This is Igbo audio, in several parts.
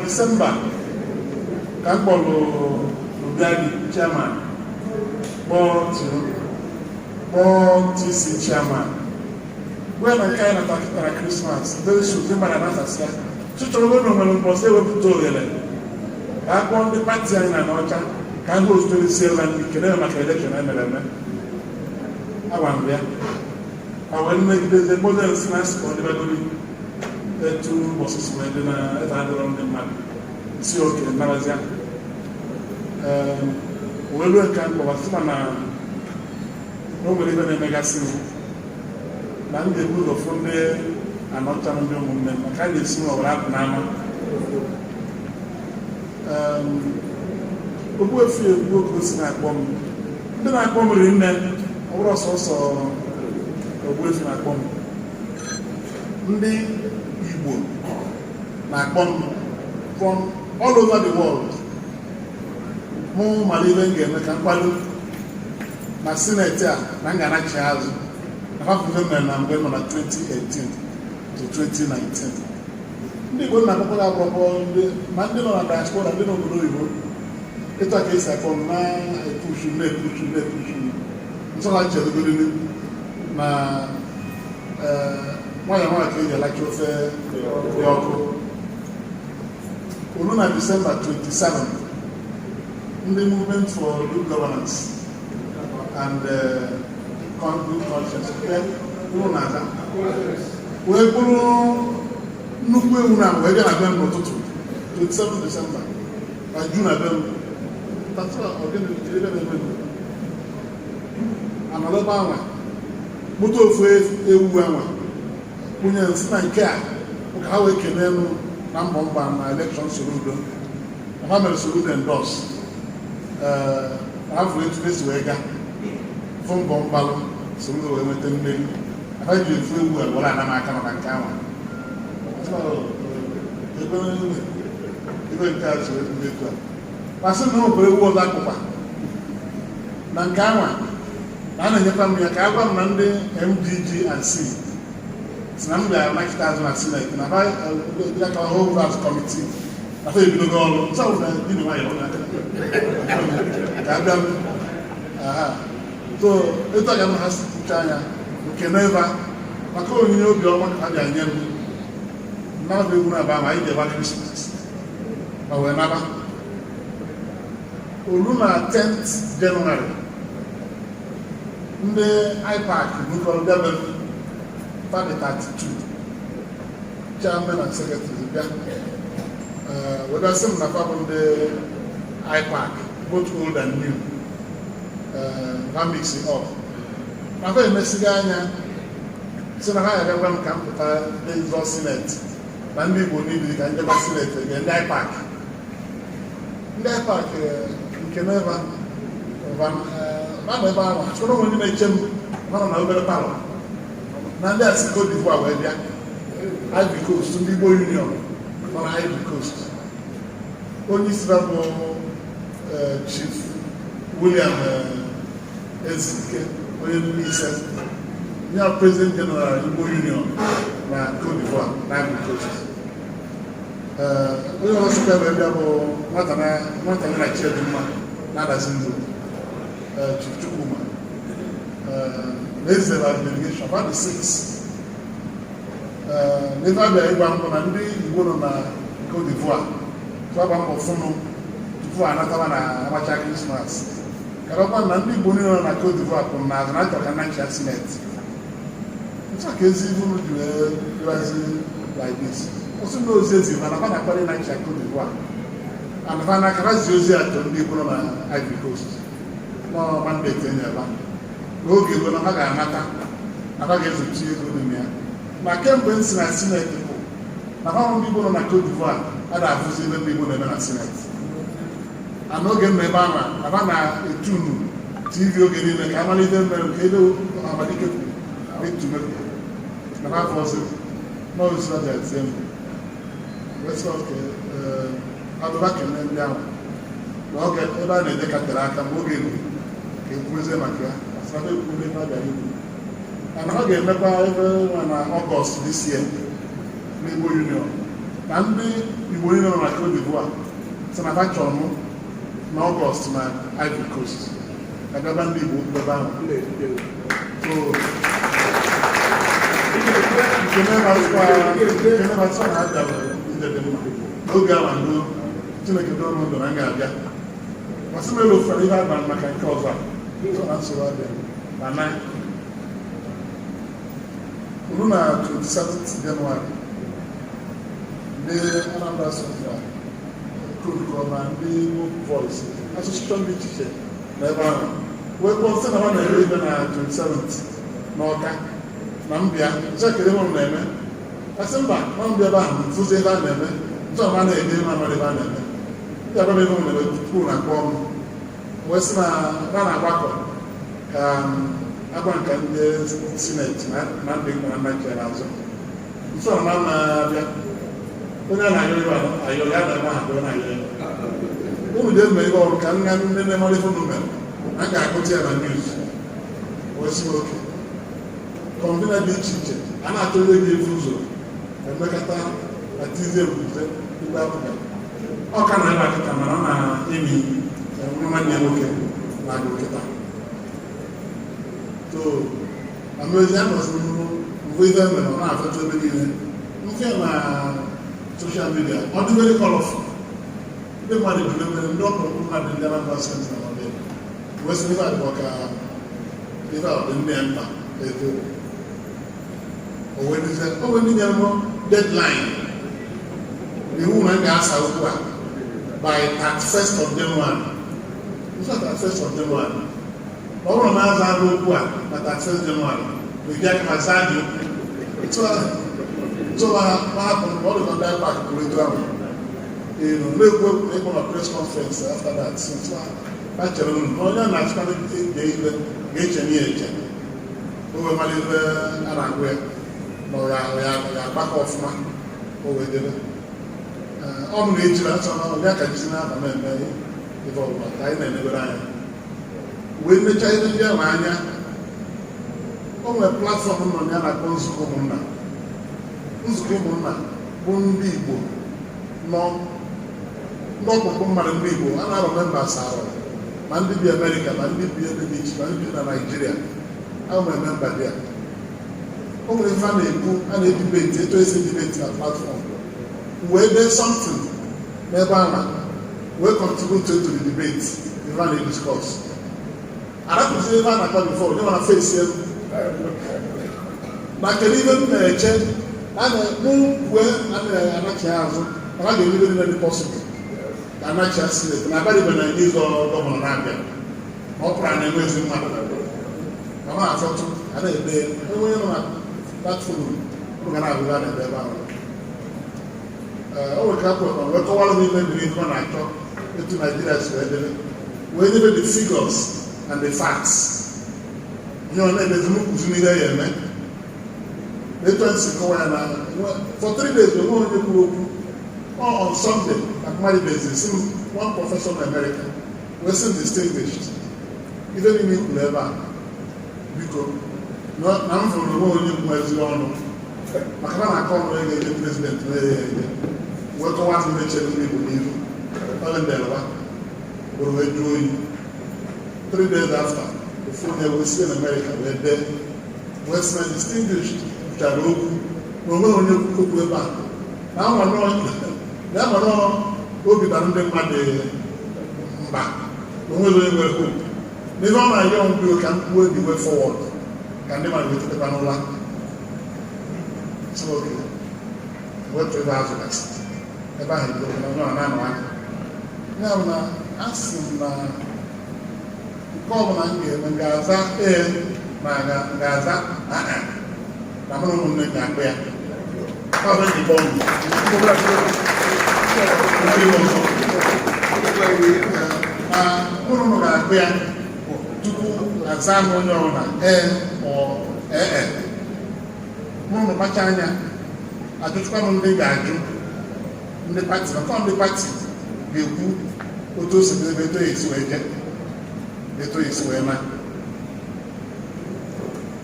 December, Kampolo Ugadi chairman, board TC chairman. When I kind of talk Christmas, those should be my answer. So, to go on, was able to do it. I want the party in Anaocha, can go to the sale and we can never make election. I want there. I want to make the model smash for the Bible. Two bosses were in a on the map. See, okay, Malaysia. We will come over Sumana. Nobody even a megacine. Nan the good of Funde and not on the movement. I can't see more rap Nama. We will feel good to snack bomb. Then I come in there. I was also a wolf in a bomb. Igbo from all over the world. More Maliban game, Kampalo, my senator, Nangana Charles, half of them and I'm going on 2018 to 2019. The good Napola proposed Mandela and Dashboard, I didn't know. It's a case I come now, I push you. So I tell you, why am I going to like on December 27th, in the movement for good governance and good conscience, we're going to 27th December, by June, that's what we're going to do. Another power, Moto Faith, Union Snake, how we can number election Soludo, Mohammed Soludo endorsed. I have waited this way from Bombalo, Soludo went to Neni. I heard you feel well, what I'm not going to count. So, even catch it. I said, no, but it was that. Nankama, Nana Yapamia Kawa, Monday, MDG and C. Anambra 90,000 at Senate, and I like our whole class committee. I thought you go all so didn't why so it's like I'm has to China. We can never go in your government and now they will have my idea Christmas. But whenever Uluna 10th January in the IPAC, we call them 32 chairman and secretary. Whether some of the IPAC, both old and new. That mix it up. I'm going to Mexican. So now I have come to the Senate. And we will need the Anambra Senate again. IPAC. The IPAC can never. So no one make them. One of the power. Now that's Cote d'Ivoire where they are. Ivory Coast, Igbo Union, on Ivory Coast. Only Srabo Chief William Ezike, only says, now President General Igbo Union, na Cote d'Ivoire, Ivory Coast. We also have a Matana Cheduma, Nada Zindu, Chief Chukwuma. This is the delegation, about the 6. Never be able to go on Cote d'Ivoire. So I'm going to for another one. Anaocha Christmas. Karapan Nandi Boni on Cote d'Ivoire from Anaocha Senate. It's okay, even like this. Also, knows this if Anaocha Cote d'Ivoire. And Anaocha Josia to be on Ivory Coast. No mandate in there. No give on Anata. Anaocha is a chief of the na kemgbe nsi na Senate bụ na ọrụ ndị Igbo nọ na Cote d'Ivoire a na-afụzi ebe ndị Igbo na-eme na Senate. N'oge mmemme ahụ aba na-etunu TV oge niile ka amalite mmere nke ebe Ohamadike na-etumepụ na afọ ọzọ n'ozi ọja etie mbụ wesị ọke adụba kene ndị ahụ na oge ebe a na-edekatara aka mgbe oge ruru ka ekwuzie maka ya asaba ekwuwe ebe a bịara igwu. And how they remember everyone in August this year, Igbo Union. And the Igbo Union na Cote d'Ivoire. So na facture no na August na Ivory Coast. Na gaba ndị Igbo gaba. So ikene na so na ada ide dem. Oga wando Chineke do no ndo na ga-abịa. Masị melo fere ihe agba maka nke ọzọ a. So na so abịa. Na on a 27th January, the Anambra Central could come and be voice. As a strong teacher, never. We're concerned about the 27th. Noka, Nambia, Jackie Lemon Neme, Asemba, Nambia, Susan Neme, John Mann, and Neme. The other women were two and one. Western Rana Wako. Abang kan dia Senate, nanti mana cara tu. So mana dia, punya ayo ada mana punya ayo. Kemudian mereka kan ni mari pun number, agak aku cakap news. Wasi okey. Kombina di cincin, anak tu dia fuzo. Mereka kata atize bukan, tidak bukan. Oh kan ada kita mana ini, mana yang okey, lagu kita. So, I'm going to with them and after 20 minutes. Looking at social media, not very colorful. They want to do them, don't know how the Anambra Central on them. West River Walker, without the member, they do. Or when they say, oh, when you have deadline, the woman gas out by 31st of January. It's not 31st of January. All of us are going to access January. We get my side. So what happened? What is on that back to the ground? You know, we go a press conference after that. Since that, no, you're not going to get any agent. We will live Aragwe. No, we are back off man. Over there. On the nature, so now we are going to have a man. If I never when the Chinese Germania on a platform on Yana Consumuna, Uzumuna, Bundibo, no, not Bumman Bibo, and I remember Sarah, Mandi America, Mandi the beach, Mandi Nigeria. I remember there. Only family and a debate, it was a debate platform. Where there's something, never will contribute to the debate, the rally discourse. And I could say that before, you want to face him. But can even change and move where and I can live in any possible. Anaocha State na abalị bana n'izu gọvanọ na-abịa ọ pụrụ na enwezi mmadụ ma ma afọtụ a na-ede enweghị nọ na platfọm ga na-abụga na ebe ahụ o nwere ka apụ wee kọwara n'ime mmiri nọ na-achọ etu Nigeria si wee debe wee debe the figures and the facts ihe ọ na-edezi m kụzi n'ihe ya eme etu nsi kọwa ya na for 3 days onwe onye kwuru okwu on Sunday at my basis, one professor in America was distinguished. Even in Ugwumba, because now from the world you was on. Makana come the president. What was mentioned in believe. Anambra were doing 3 days after. Before they were still in America, were there. Western distinguished. Charoku. No one knew Ugwumba. Now I know. Ya mara obi bara ndị mmadụ mba onwere onye nwere hope n'ihe ọ na-ayọ mbi ka mkpu obi way forward ka ndị mmadụ wetetekwa n'ụla wetu ebe azụ gasị ebe ahụ ido na onye ọ na-anọ aka ya bụ na a sị m na nke ọbụla m ga-eme ga-aza ee ma ga-aza na mụrụ ụmụnne ga-akpụ ya ọ bụ njikọ ọnụ mụrụ ga-akpụ ya tupu aza m onye ọbụla mụrụ kpacha anya ajụchụkwa m ndị ga-ajụ ndị pati maka ndị pati ga-ekwu otu o si ebe eto esi wee je eto esi wee na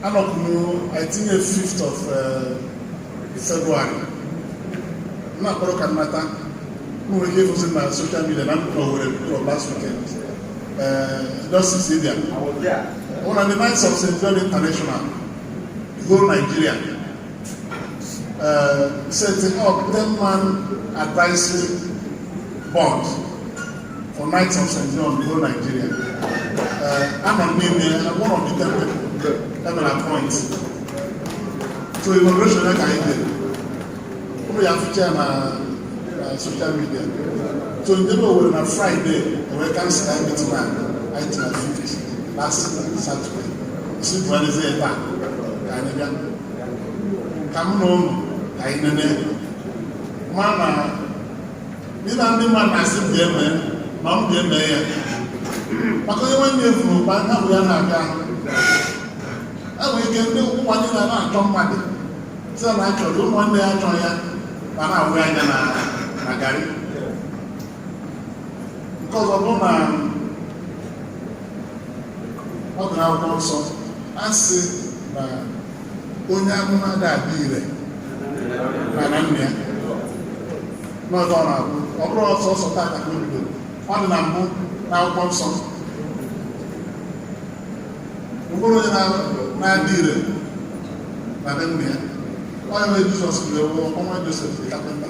anọkwụ etinye 5th of February na-akpọrọ ka nnata nwere ike ịfụzi na social media na nnukwu Owerri last weekend Justice India on the 9th of Senatorial International whole Nigeria setting up 10-man advisory board for 9th of Senatorial in whole Nigeria. I'm on name one of the 10 people that will appoint. So evaluation like I did. We have to share social media. So in the on a Friday, we can start meeting man. I think 50 last Saturday. Since Wednesday, come on, I know. Mama, this is the man I see them, Mom, them there. Because when you from Banga, we are not there. And we can do one in another company. So naturally, one day I try it, and I wear them a Gary. Because of woman, what now also, I see onye amụma ga-adịire na nne n'ọdụ ọ na-abụ ọ bụrụ ọsọ taa ka obido ọ dị na mbụ n'akwụkwọ nsọ mkpụrụ onye na-adịire na nne ya onye nwere Jizọs biri ọnwa Josef dị kapịnta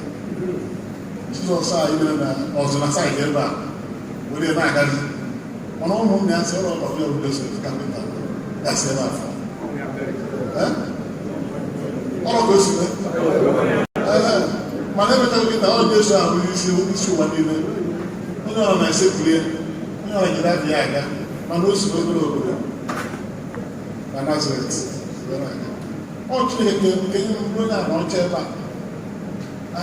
Jizọs a imere na ọzọ na saịdị ebe a were na-agazi mana ụmụnne ya si ọrụ ọkpọrọ ya bụ Josef kapịnta ya si ebe afọ ọrụ ka o si mana emetaghị gị na ọ na-eso ahụ isi ụwa niile onye ọrụ na-esekpuru ya onye ọrụ jiri abịa aga mana o si n'obere obodo na Nazaret ọ Chineke nke nye mbụ onye Anaocha ebe a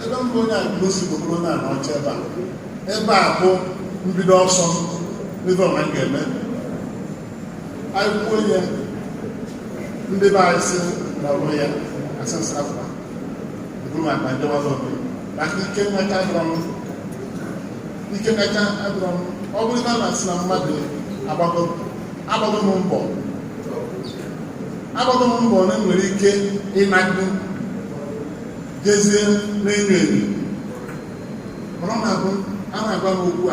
ebe mbụ onye Agụlụ si bụrụ onye Anaocha ebe a bụ mbido ọsọ ebe ọma m ga-eme anyị kwuo ya ndị be anyị si n'ọrụ ya asịsị afọ eburu maka ndị ọzọ maka ike nnecha adọrọ m ọ bụrụ na a na-asị na mmadụ agbago m mbọ na nwere ike ịnagbu jezie n'enyo enyo mana ọ na-abụ a na-agwa m okwu a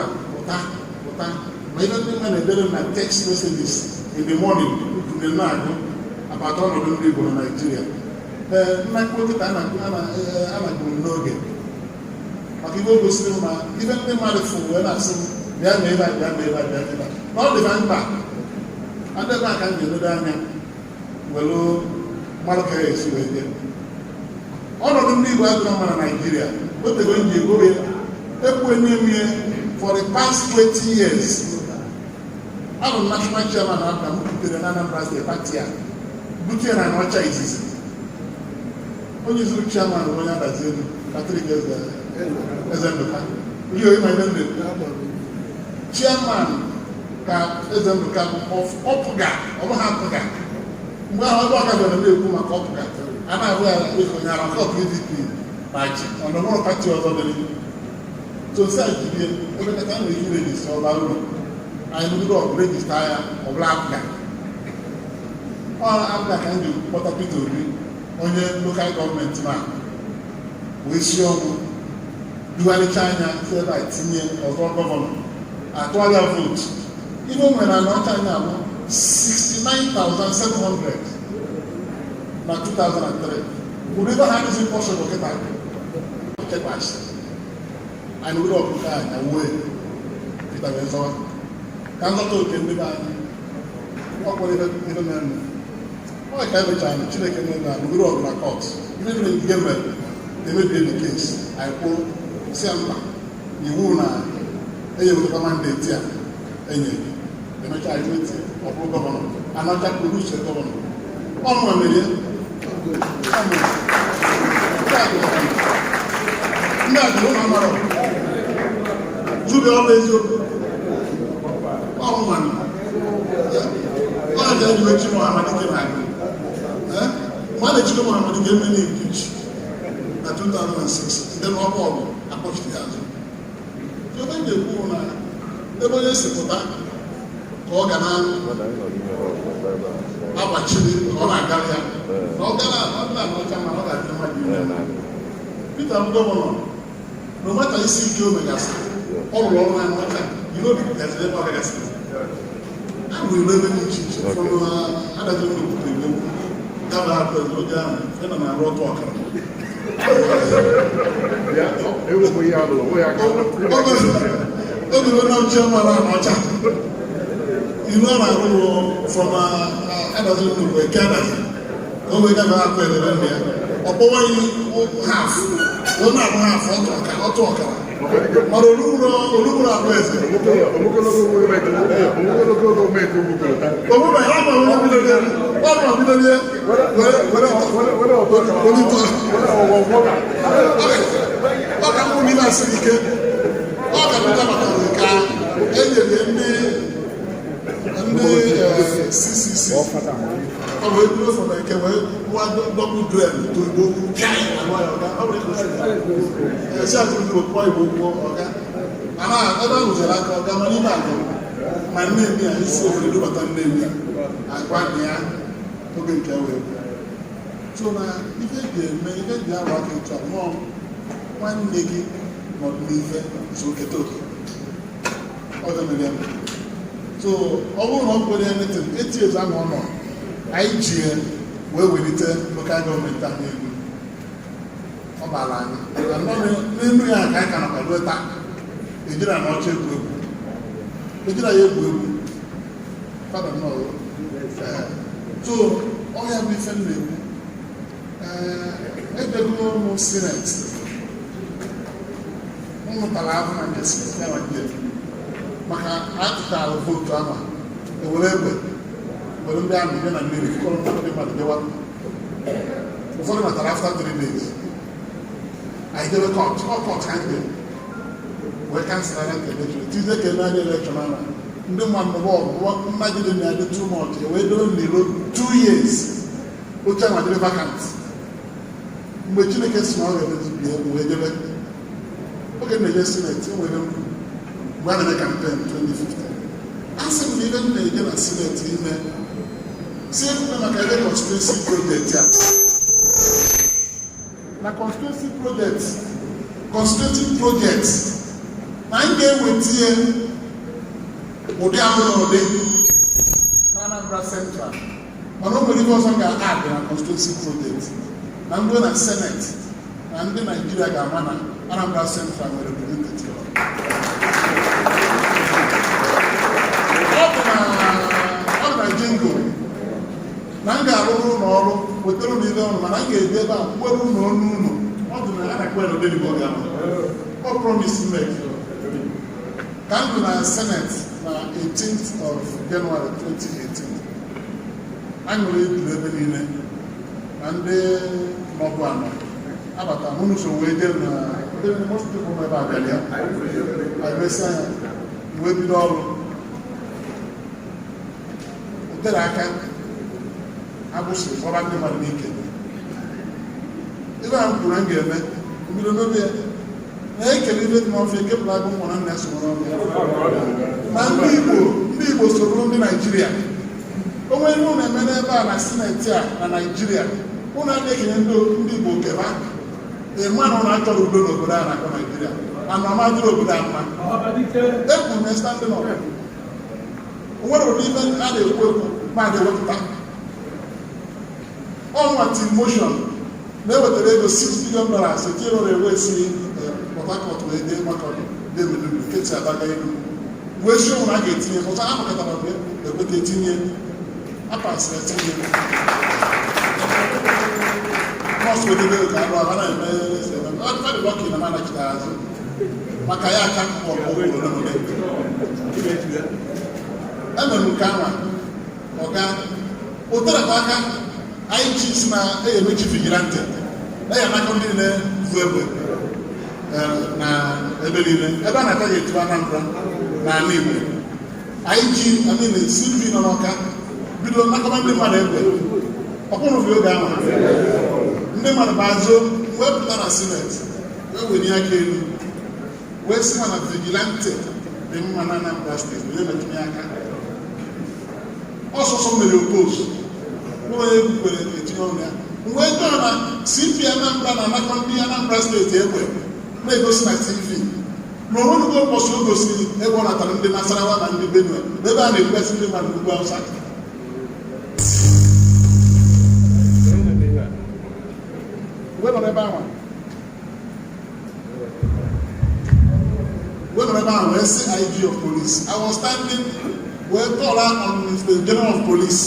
pụta ma ebe ndị mmadụ na-edere na text messages in the morning ndị na-agụ abata ọnọdụ ndị Igbo na Naịjirịa nnakwu nkịta a na-agụrụ n'oge maka ibe o gosiri ma ibe ndị mmadụ fụrụ wee na-asị m bịa ma ebe a na ọ dịba mkpa adịba ka m ga-edodo anya welu mmadụ ka ya esi wee ọnọdụ ndị Igbo adịrọ mma na Naịjirịa otego nji ego ya ekwue for the past 20 years. I'm national chairman of the Anambra State Party. Looking at Anaocha is when you look chairman of the Patrick as you my chairman of APGA Ohamadike. Well, I'm going to do my APGA, and I will with our PDP party on the more party of the so say every time we hear this about I will go register of APGA. All APGA can do what a people do on your local government man. We show dual China say by senior or governor at all votes. Even when I'm not China 69,700 na 2003. We never had this impossible get out. Check watch. And we don't put that away. Peter Benson. Can't talk to me about what will even men. Oh, I can't China. Chile can do we don't have courts. Even in the government, they may be the case. I quote Samba. You will not. You will command the tear. Any. The majority of the governor. Anaocha produce the governor. 1 million. Jude always all man. All the education Ohamadike Ohamadike many impeach in 2006. Then all approached the other. So when they go now, they will just put Organa Abachili or Agalia. Peter Governor, no matter you see kilometers, all along and water, you know there's never a rest. And we live in each from other people. Gather the down, and I wrote walker. It will be out of the way. I don't know German Anaocha. You know, I from Anderson to Canada. Oh, we never have there. Or boy, half. Don't have half, or talker. Or Lura president. CCC. I will go for like one double dread to go and I was like a my name is so we do what I'm naming. I want me so now, if you get the working to a mom, one niggy, not leave, so get okay. Other million. So, I will not put anything. 8 years I'm on APGA, where we need local government. I'm not naming a kind of a letter. They did an orchard group. They did a group. Father, no. So, all you have been sending at the Global Senate. I'm not allowed to get maka article vote ama e were ndị amị bịa na mmiri kọrọ ndị mmadụ dewa ụfọdụ matara after 3 days anyị debe court ka ndị wee cancel election tize ka eme election ama ndị mmadụ bọọlụ mmagide na-adị too much wee debe n'ilo 2 years oche ma dịrị vacant mgbe Chineke si na ọ ga-emezibi wee debe oge na-eje Senate enwere when the campaign 2015. I said, we even made a Senate in there. Same thing like a constituency project. Now, constituency projects. 9 days with here, Anambra Central. But nobody was on the add in a constituency project. I'm going to Senate, and then Nigeria Government, Anambra Central will represent it. Nanga arụrụ n'ọrụ wetara n'ihe ọrụ mana a ga-eji ebe a kwere ụlọ ọnụ ụlọ ọ dị na a na-ekwe n'ụdị Igbo ga ọ promise make Come to the Senate on 18th of January 2018. I'm going to do it and then Mogwana. About a month away, then most people have a value. I may say, we will all. Then I will say, for I'm never naked. If I'm going to get it, we don't know yet. I can even know if you keep like one and that's one. Man, people surrounding Nigeria. But when you are a Senatorial and Nigeria, who are making people give up? The man on our total will go down to Nigeria. And my mother will go down. That will not stand up. What would even add a work by the work back? Onward in motion. Never the rate of $6 billion. Senatorial railway see. What we did, what they will do, kids are back in. Where should I get here? Because I'm not going to be 18 years. I pass 13 years. Most of the day, I'm very lucky in the manager. Makaya can't walk over the day. I'm a Mukama. Okay. Other Baka, I choose my which figurante. They are not only there. Na ebelile ebe a na-ata etu Anambra na Igbo IG CV n'ọka bido nakọba ndị mmadụ egbe ọkpụrụ obi oge ahụ ndị mmadụ bazụ wee pụta na Senate wee wenye aka elu wee si na vigilante dị mma na Anambra State wee metụnye aka ọsọsọ mere opos ụlọ onye kwere etinye ọnụ ya mgbe ego na CP Anambra na anakọ ndị Anambra State egbe na-egosi na TV na ọhụrụ ụbọchị o gosiri ebe ọ natara ndị Nasarawa na ndị Benue ebe a na-ekwesị ndị mmadụ ugwu Awụsa wee nọrọ ebe ahụ wee sị IG of Police. I was standing wee call on the General of Police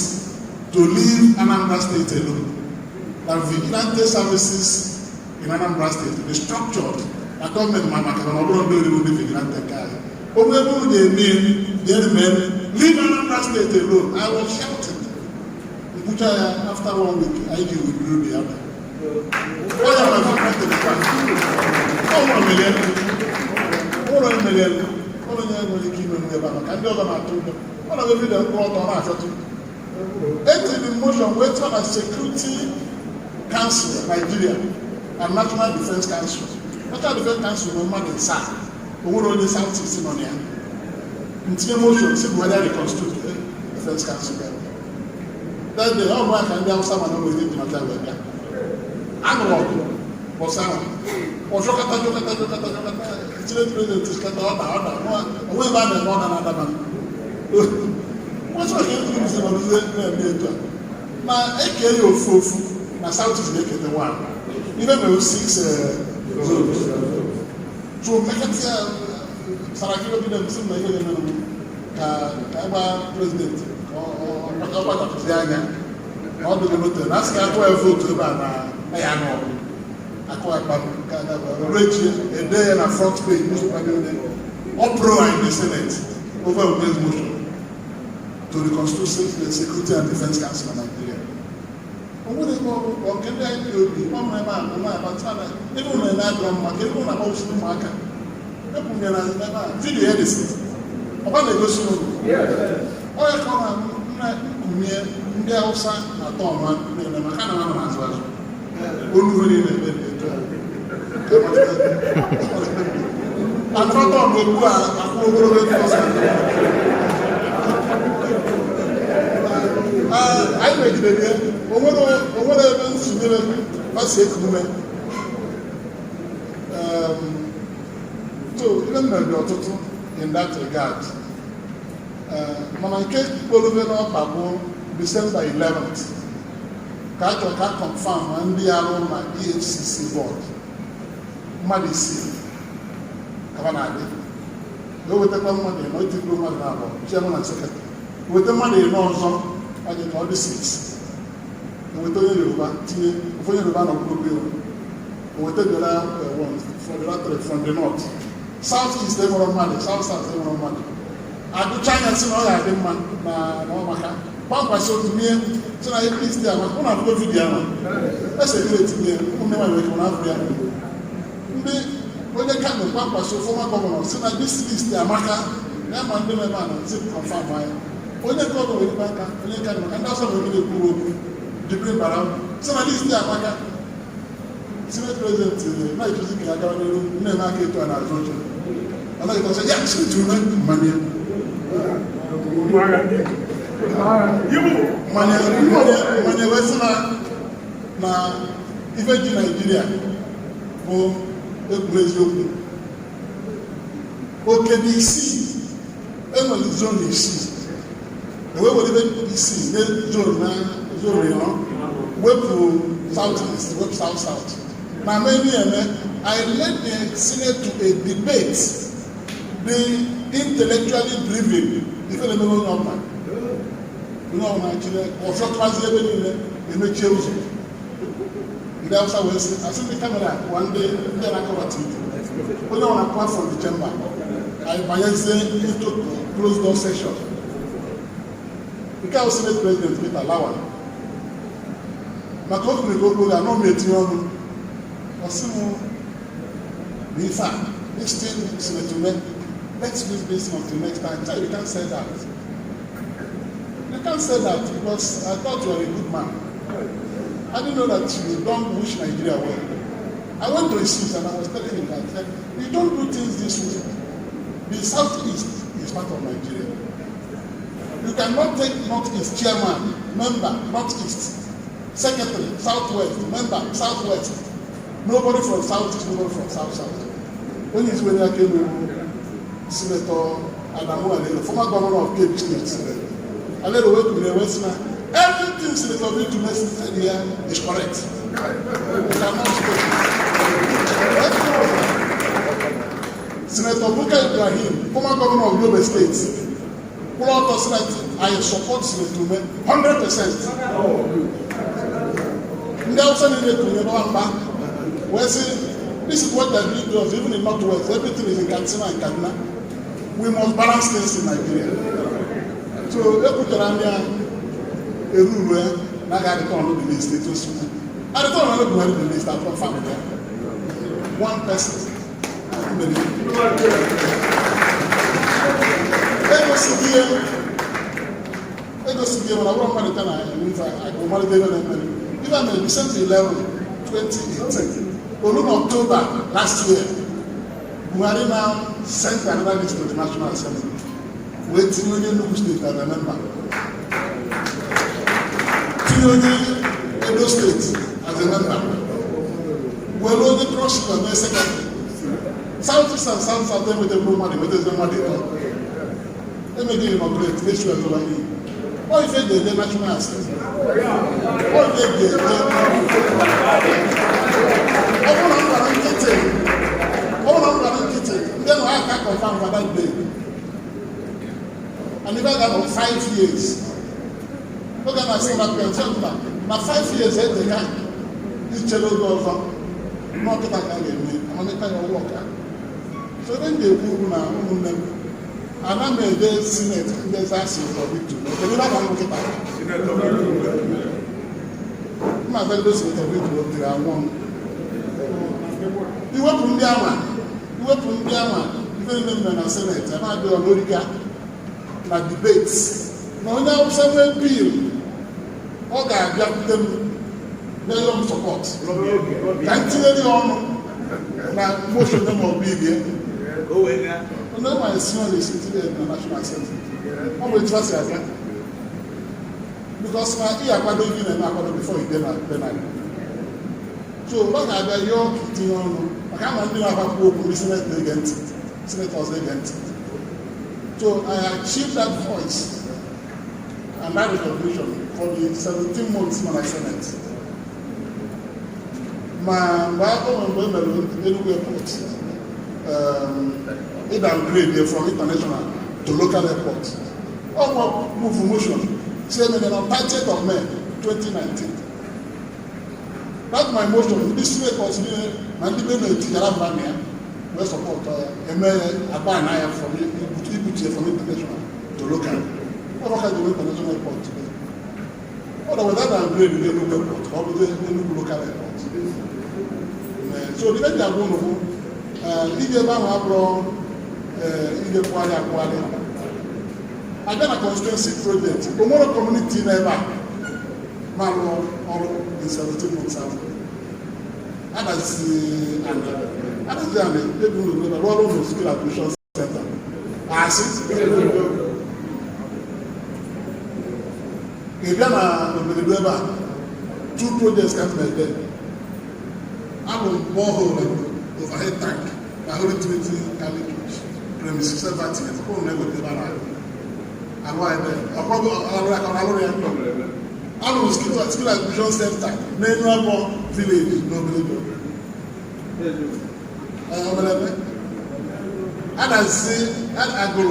to leave Anambra State alone. That vigilante services in Anambra State be structured. I told me my market and I don't know the vigilante guy. But when they mean, leave Anambra State alone. I was shouting. After 1 week, IG withdrew the other. Why am I not to the party? 1 million. 1 million. 1 million. And the other man told them, one of the video brought on after two. Entered in motion, waiting on a Security Council, Nigeria, and National Defense Council. National Defense Council no man in South. But we only South is in on here. In motion, see whether they constitute the Defense Council. That day, all my can do someone who is in the matter with them. I'm walking. For someone. Or Jokata, it's a president to get order. Away by the more than another man. What's what you do is about the now, AKA of Fofu, now South is making the one. Even though 6 zones. So, make it Sarakino be the same president or all the vote. That's why I vote about Ayano. I a day and a front page, uproar in the Senate over this motion to reconstitute the Security and Defense Council of Nigeria. I make it again. What happens to the so even the in that regard, December 11th, can confirm and they are on my EFCC board. Madisi, Kavanadi. Go with the money, no diplomat, Chairman and Secretary. With the money in also, I get all the 6. With the Yoruba, for Yoruba of Blue, with the one for the latter from the north, South East enwere mmadụ, South South enwere mmadụ. Agụcha anya sị na ọ ga-adị mma na ọmaka kpamkwasị otu ihe sị na ebe isi ama ụnụ abụọ vidiyo ahụ esegide etinye ụmụnne nwaanyị nwere ike na-abụ ya ndị onye Kano kpamkwasị fọma gọvanọ sị na dis list amaka ya ma ndị mebe a na zi kọnfam anya onye gọvanọ were ikpe aka onye Kano maka ndị ọsọ nwere ike kwuru okwu jibiri bara sị na list amaka Senate President na-ejuzi ka ya gara n'ihu na-eme aka etu a na-azụ oche anaghị ọsọ ya si tume mmanye mmanye wee sị na ife ji Naijiria bụ ekwuru eziokwu oke dị isii enwere zonu isii ewee were ife isii nye zonu ịnọ wepụ South East wepụ South South na many I led the Senate to a debate the intellectually driven ife na-eme onye ọbụla Nigeria ọfọtụmazi ebe niile emechie ụzọ ndị Hausa wee sị asị ndị kamera kwa ndị na-akọba TV onye ọ na-apart from the chamber anyị banyezie into closed door session nke ahụ Senate President Peter Lawan maka otu nke okporo anọ m etinye ọnụ ọsị m n'ife a this thing Senator let's do this until next time. So you can't say that. You can't say that because I thought you were a good man. I didn't know that you don't wish Nigeria well. I went to his seat and I was telling him that you don't do things this way. The Southeast is part of Nigeria. You cannot take Northeast chairman, member, Northeast, secretary, Southwest, member, Southwest. Nobody from Southeast, nobody from South. When he's when I came to Senator Anaocha LGA, former governor of Cape State, I led the way to the West now. Everything Senator Victor said here is correct. You cannot speak. Senator Buka Ibrahim, former governor of Ugwumba State, pull out us that I support Senator Umeh 100%. Ndị Hausa niile tụnyere nwamba wee sị this is what they doing to us even in Northwest everything is in Katsina and Kaduna. We must balance things in Nigeria. So ekwuchara ndị a eruru ya na ga adịkọ ọnụ the list etu osi adịkọ ọnụ Buhari the list afọ family ya one person egosighị mana ọbụrụ mmadụ na agụmalite ebe na-emere ife mere December 11, 2018 on October last year Buhari now sent another list to the National Assembly waiting on the Enugu State as a member, Edo State as a member, well on the cross of the secretary. South East and South South with the money, with the money. Let me give you a great issue as well. What if they the National Assembly? What if they then I can't confirm for that day. And if I got 5 years, look at my son, now 5 years, they can't. This cello goes on. Not that I can get me. I'm going to kind of worker. So then they move now. And I'm a day Senate, and there's asking for victory. They never want to get back. My fellow Senator victory, they are one. You work from the hour. Wepụ ndị ama ife na-eme na Senate a na-adị ọlụriga na debates na onye Hausa nwee bill ọ ga-abịakwute m n'elu m support ka m tinyere ya ọnụ na motion ma ọ bụ ibie onye ma esi ọ na-esi tinye na National Assembly ọ bụ etu asị aga because na ị akwado ife na-eme akwado before ide na penal so ọ ga-abịa yọọ itinye ọnụ I can't remember how to open Senate against Senators against. So I achieved that voice and that recognition for the 17 months when I Senate. My welcome and welcome to the airport. It downgrade from international to local airport. All move motion. Say on 30th of May 2019. That's my motion. This Senate was and the government we support Abba from international to local. What can do international airport today? What about that upgrade in the local airport? How do they local airport? So the next one, I got a constituency project. Tomorrow community never. Man, all in 17 months out. Others the people who know all of skill acquisition center. If you are two projects come like that. I will borehole and overhead tank. I will utility carriage premises 70. Who never did that. And why then? I will skill acquisition center. Neni village, no village. And I say, at Agro,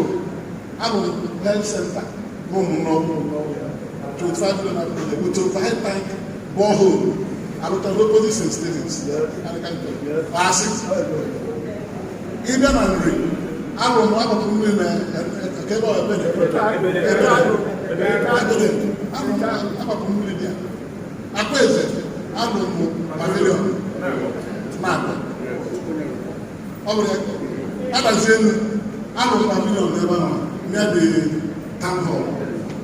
I will health center. No. 25 million with overhead tank, borehole. I will tell opposition stations. Pass it. Even angry. I will have a problem a cable of I'm a community. I praise it. I will move pavilion. Smart. I will pavilion near the town hall.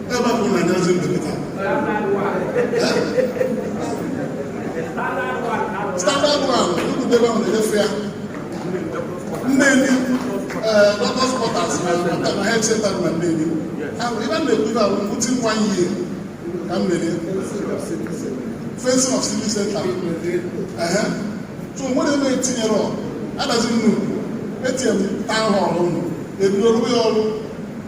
Never put my nose in the guitar. Standard one, you could never on the fair. Neni, doctor's quarters, my health center, and Neni. Even the people will put in 1 year. Come Neni. Fencing of civil center. So when they 18-year-old, that doesn't know. ATM town hall, they do all.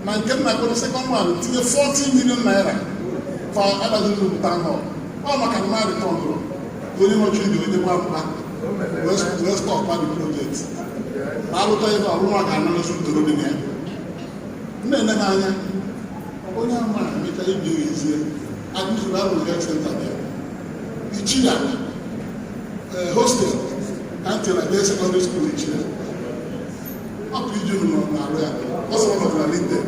Man came back on the second one, 14 million naira for others in the town hall. Oh, my can marry Congo. Only much you do in the one back. Let's talk about the project. I will tell you about one can listen to the name. Nene, only a man, make a do easier. I do the Bible Health Center there. The China hostel until I get secondary school in China. Up to you, no, also one of the leaders.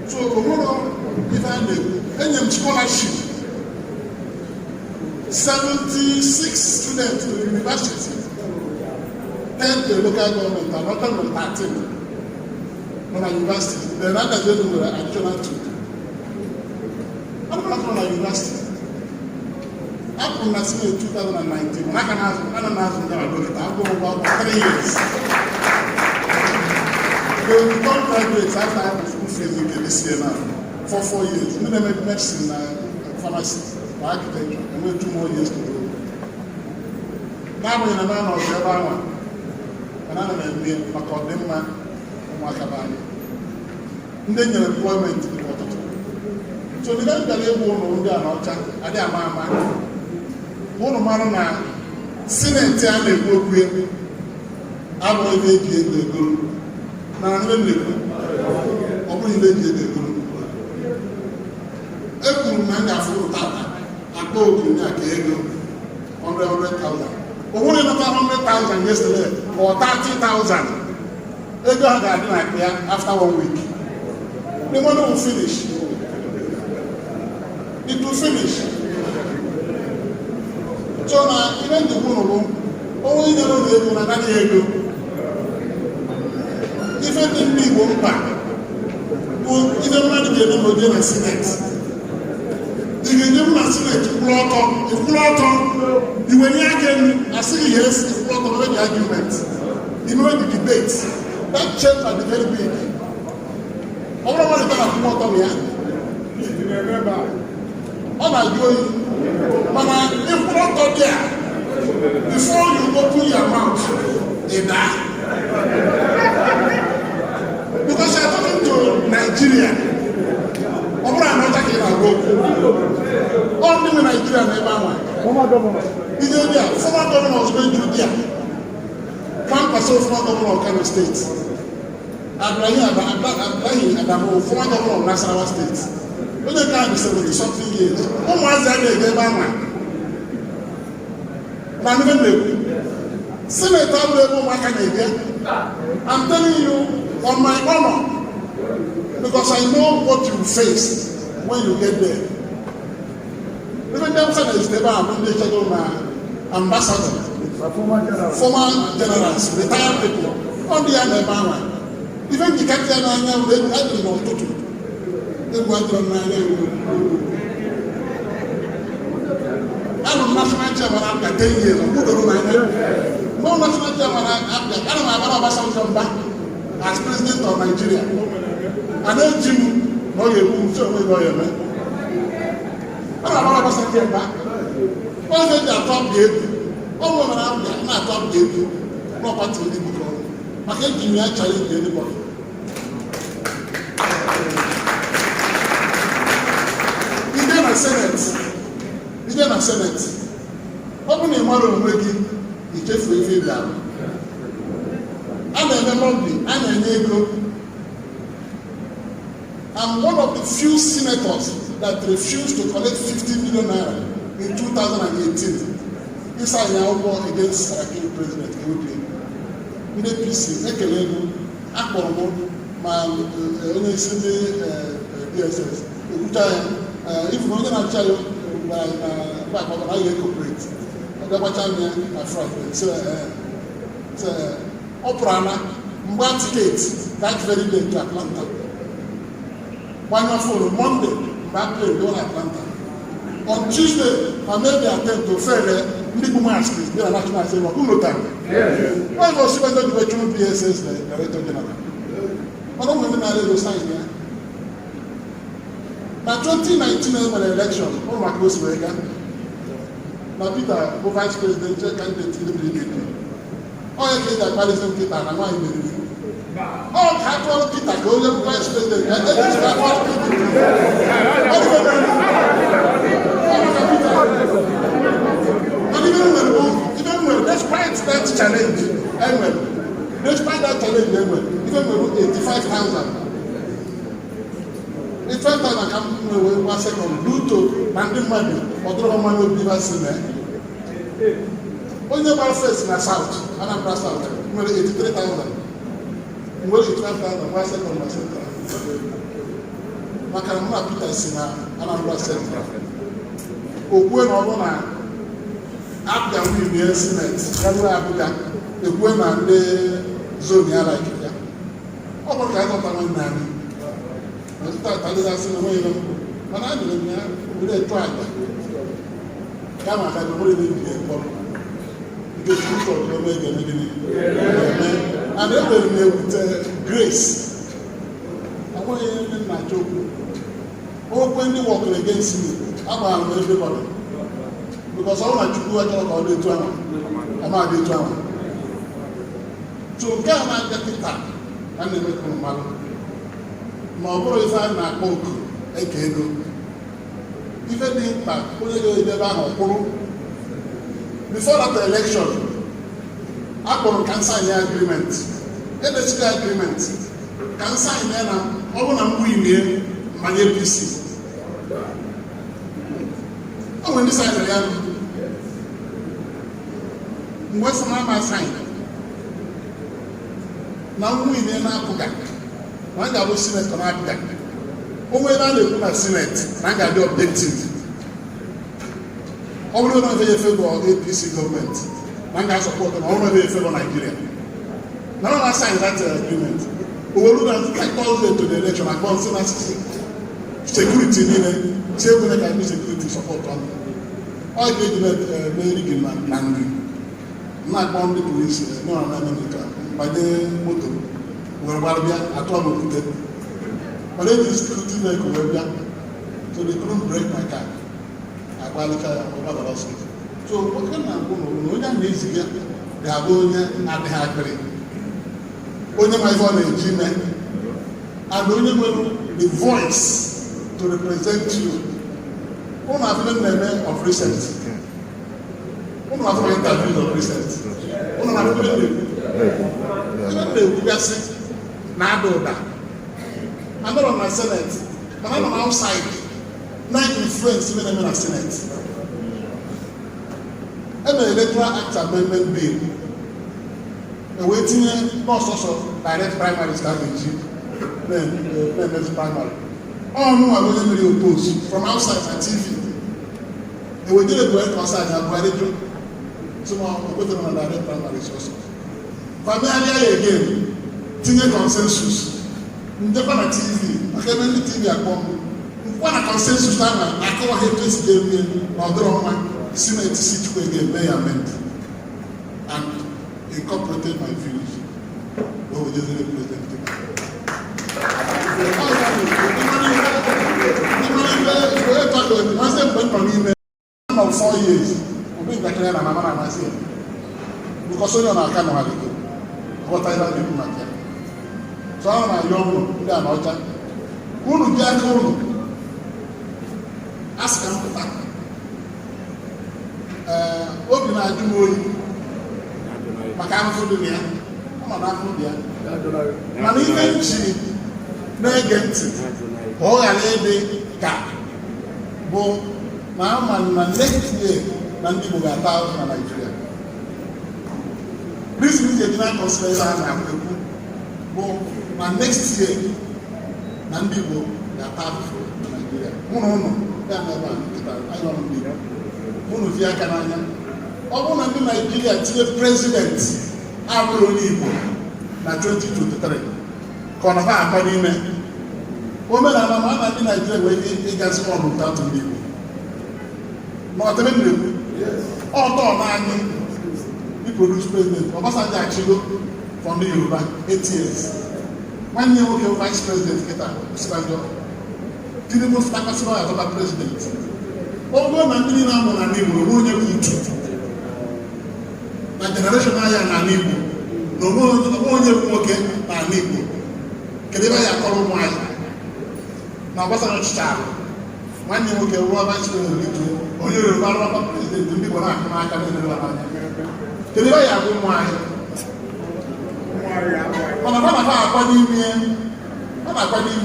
So, if I name scholarship, 76 students to the university, 10 to the local government, and not 13 on a university. The other day we were additional 2. I'm not on a university. Up in 2019, I can ask I'll go about 3 years. They will become graduates after I was school fees this year now, for 4 years. And then I made medicine, pharmacy, or architecture, and we have 2 more years to go. Now we're in a man of the other one. And I'm going to be a Macadamia, Macabani. And then your employment in the water. So the guy that you want to Anaocha, I didn't mind. One man na Senate and the group here. I will make the group. Now I'm going to the group. Every man has full data. I go to the Akego 100,000. But what about 100,000 yesterday or 30,000? They go after 1 week. The money will finish. It will finish. So now, even the one only never able to get ego. Even the Igbo back, even when they don't get a Senate. If you don't have a Senate, you plot on, you will not get a city, yes, you plot on the argument. You know the debate. That change are very big. I don't want to talk about them here. Remember, all I do. But if not go there, before you open your mouth, they die. Because you're talking to Nigeria. Anaocha only in Nigeria never won. Former governor was going through there. 1% former governor of Kano State. Abdullahi Adamu, former governor of Nasarawa State. When they can't be 70-something years, who was that they gave one? na ndị na-ekwu Senate abụrụ ebe ụmụaka na-ebịa. I'm telling you on my honor because I know what you face when you get there. Even them Senate is never happened. They check on ambassador, former generals, retired people. On the other hand, even the captain and I don't know what to do. They want to I don't national chairman after 10 years. No national chairman after I don't have ambassador back as president of Nigeria. And then Jim, no, you show me where you're I don't have ambassador back. Why is it that top gate? All women out there, not top gate. No party in the book. I can't give me a challenge to anybody. Even a Senate. Even a Senate. Open a model making the chief review down. I'm a member, I'm a neighbor. I'm one of the few senators that refused to collect 50 million naira in 2018. This is now war against Saraki President. In APC, Ekelego, Akbomo, my only city DSS, if we're going to tell you, I cooperate. I so, Oprana, one ticket that very day to Atlanta. One for Monday, back to Atlanta. On Tuesday, I made the attempt to fail Ugwumba Anaocha, the national assembly. Who knows that? Why was she going to be PSS director general? I don't remember the sign there. Now, 2019 election, all my close work. Now, Peter, who vice president, candidate in the PDP. All you get that Palestine Peter, and I'm not in the PDP. All Catholic Peter, go to vice president, and then it's Catholic PDP. And even when, despite that challenge, even when 85,000. It's 5,000 come 1 second due to landing money or the money will be seen there. Only about first in the south, Anambra South, 83,000. 85,000, 1 second in Central. Makarama Peter is in Anambra Central. Ogwen Obona, APGA will Senate, APGA, the women and the zone here like it. What kind of Neni? I start telling us in the way, and I didn't know with a tribe. Come on, I don't really need to get people to make a beginning. And then with grace. I want to end my joke. Open the walking against me. I'm everybody. Because I want to do a job all the time. I'm out the time. So, come and get it up. And they make them mal. My brother is not a cook, a cable. Even the impact, before that election, Akon can sign the agreement. NHK agreement can sign the my APC. And when this sign the West Mama sign. Now we in APGA. When I was Senate on APGA. When I was Senate, I got the objective. All of them are in favor of APC government. I got support them. All of them are in favor of Nigeria. Now I signed that agreement. We will look at Thursday to the election. I consider security needed. Say we can do security support on. All the government Neni. Not bomb the police. No, I'm not America. By the motor, we're at all of it. But then the security vehicle were there, so they couldn't break my car. I qualify over the hospital. So what can I do? When I'm easy, they are going at the high. Only my phone is Gmail, and only the voice to represent you. One of them of recent. One of them interviews of recent. One of them I'm not on my Senate, but I'm outside. Not influence even in the Senate. And Electoral Act Amendment Bill. Waiting also direct primary strategy. Then primary. All who are going to oppose from outside the TV. And we did a direct concern and we did so now we put on a direct primary also. Primarily again, tinye consensus. Ndekwa na TV, akebe ndị TV akpọ. Nkwa na consensus na akọwa ha president na ọdọrọ mma Senate seat where they may amend and incorporated my views. What we just represent. Of 4 years, we bring the clear and Mama myself. Because only on our kind of what I have been doing. So I'm a young Anaocha. Who will be a cool? Ask them to back. Open our doing Macam Dunia. I'm an Afro. And even she negative. All a lady cat. Now, next year, Nandi will get out of Nigeria. This means they do not consider but next year, Nandi will get out of Nigeria. No, they are never. I don't know. One of the Canadian. All Nigeria to the president, Igbo, na 2023. Konafa Akadime. Women are not in Nigeria where they get small without to live. Not a minute. All done, he produced president. Obasanjo actually from the Yoruba 8 years. 1 year ago, vice president, Obasanjo. Didn't move to the president. Although Nigeria now on an Igbo, no one ever na generation I am an Igbo. No one ever working an Igbo. Can you call him now? Obasanjo child. 1 year ago, vice president. Onye Yoruba rọba president ndị Igbo na-akụ n'aka n'elu ala anya. Kedu ebe ya bụ nwanyị? Mana ọ na-akwa n'ime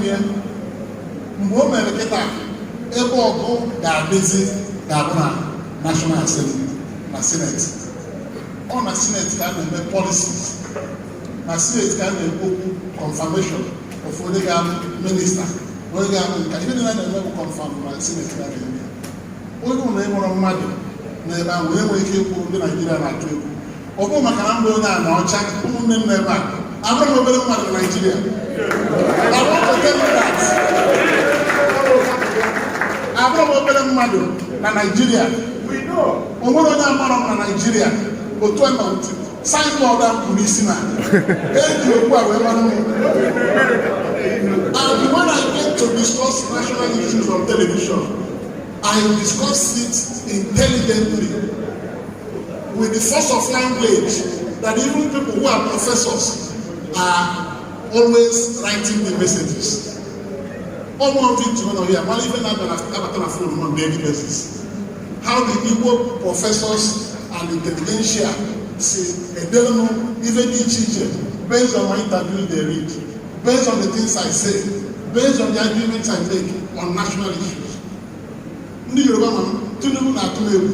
ya. Mgbe o mere kịta ebe ọgụ ga-abụ na National Assembly na Senate. Ọ na Senate ka a na-eme policies. Na Senate ka a na-ekwu confirmation of onye ga-abụ minista. Onye ga-abụ nka. Ihe niile na-eme bụ confirm na Senate ka a na-eme. Onye ụlọ ịmụrụ mmadụ n'ebe ahụ enweghị ike ikwu ndị Naịjirịa na-atụ egwu. Ọ bụ maka na mba onye Anaocha ụmụnne m n'ebe a abụrụ m obere mmadụ na Naịjirịa. Abụrụ m obere mmadụ na Naịjirịa. O nwere onye amarọ m na Naịjirịa otu a nọntị signboard ahụ bụ n'isi na eji okwu a wee mara m. And when I get to discuss national issues on television, I discuss it intelligently with the force of language that even people who are professors are always writing the messages. Almost here, but even now on a daily basis. How the Igbo professors and intelligentsia say, even each based on my interview they read, based on the things I say, based on the arguments I make on national issues. Ndị Yoruba ma Tinubu na-atụ egwu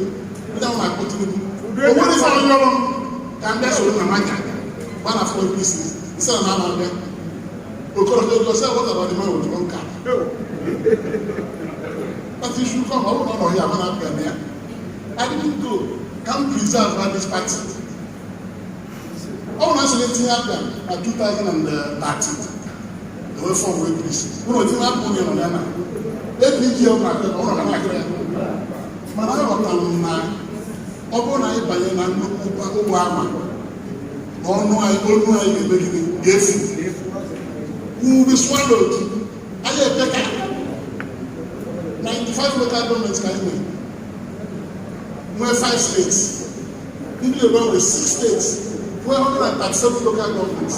ndị ahụ na-akpọ Tinubu o nwere ife onye ọrụ ka ndị soro na maka gbana for APC isi na na-abịa okorobịa ego sị what about the man with one card that issue come ọ bụrụ na ọhịa mana abịa na ya I didn't go can preserve this party ọ bụrụ na asịrị tinye abịa na 2013 wee fọm APC ụlọ tinye abụ onye nọ ya na APGA mana aghọtara m na ọ bụrụ na anyị banye na nnukwu ụgbọ ama na ọnụ anyị ga-emegide ga-efu uri swallowed anyị epeka 95 local governments ka anyị nwee 5 states ndị Yoruba nwere 6 states nwee 137 local governments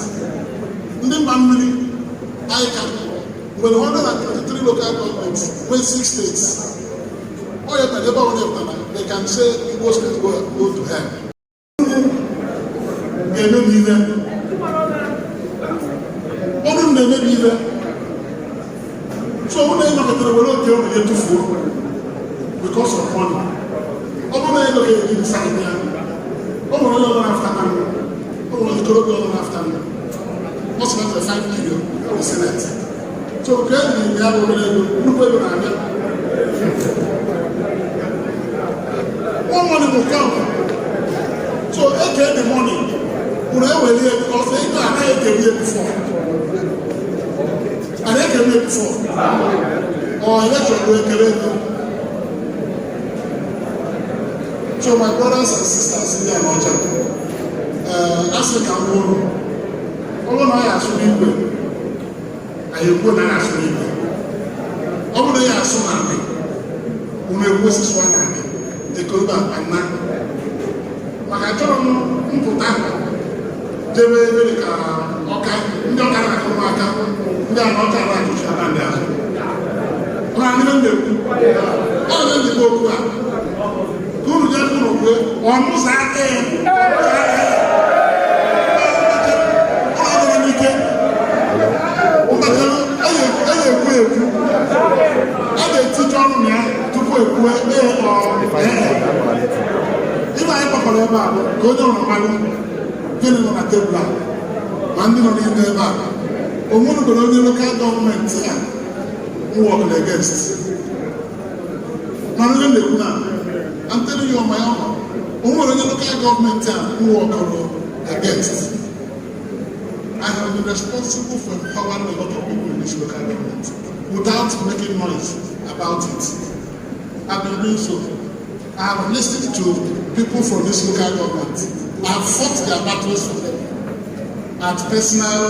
ndị mba mmiri anyị ka when 123 local governments, with 6 states, all you can they can say Igbo State go to hell. They may be there. All of them may be there. So when they look at the world, they only get to 4 because of money. All of them look at inside there. only one after man. Oh, the corridor after man. What's not the 5 kilo of the Senate? So, clearly, we have already one money will come. So, okay, the money. Whoever will hear because they know I can hear before. And they can hear before. Or election will carry. So, my brothers and sisters in the Anaocha, as we can go, all of my assuming good. I go na assuming good. All of the assuming Umeh OFR the Ugwumba Anaocha. Makachoro mputa debe ka oka ndị ọka na-akụ aka ndị Anaocha na-achụcha na ndị ahụ. Ọ na-adịbe ndekwu. Ọ na-edebe okwu a. Kuru je kuru kwe ọmụsa aka ya. Ọ na-adịbe n'ike. Ụmụtakịrị ekwu ekwu. A ga-eticha ọnụ ya tupu ekwu Ibe anyị kpọkọrọ ebe a ka onye ọrụ mmadụ gịnị nọ na tebụl a ma ndị nọ n'ime ebe a onwere onye lokal gọọmenti a work against mana onye na-ekwu na I'm telling you on my own onwere onye lokal gọọmenti a work against. I have been responsible for empowering a lot of people in this local government without making noise about it. I've been doing so. I have listened to people from this local government. I have fought their battles for them at personal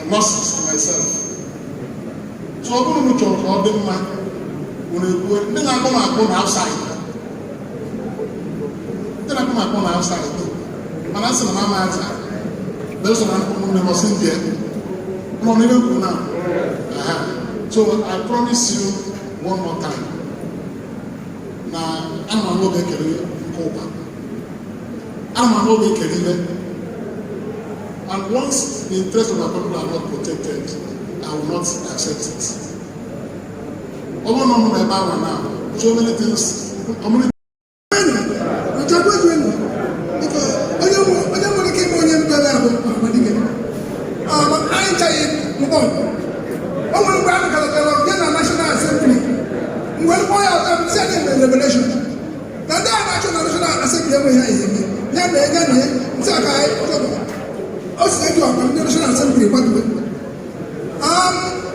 losses to myself. So I'm going to talk about them then I'm going to go outside. Then I'm going to go outside. And that's the mama answer. There's an uncle who was in there. No, even now. So I promise you one more time. Now, I'm not going to make it. And once the interests of our people are not protected, I will not accept it. Now, so many things. Revelation. Now that National Assembly National Assembly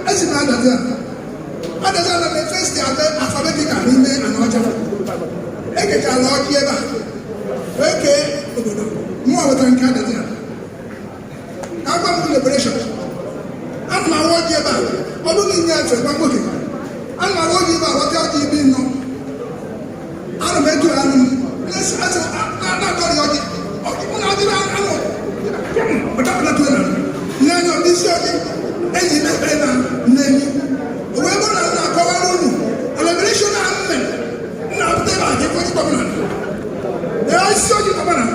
as in others are the first alphabetical in Anaocha. Ekeka Lord Yeba. Okay, more than Canada. Come liberation. I'm my word Yeba. I'm looking at you. I'm my word Yeba. What are you doing now? I'm a better animal. Let's not go to your but I'm not doing it. None of this any Neni. Whoever has not covered a liberation movement. Now, they are different government. They are so government.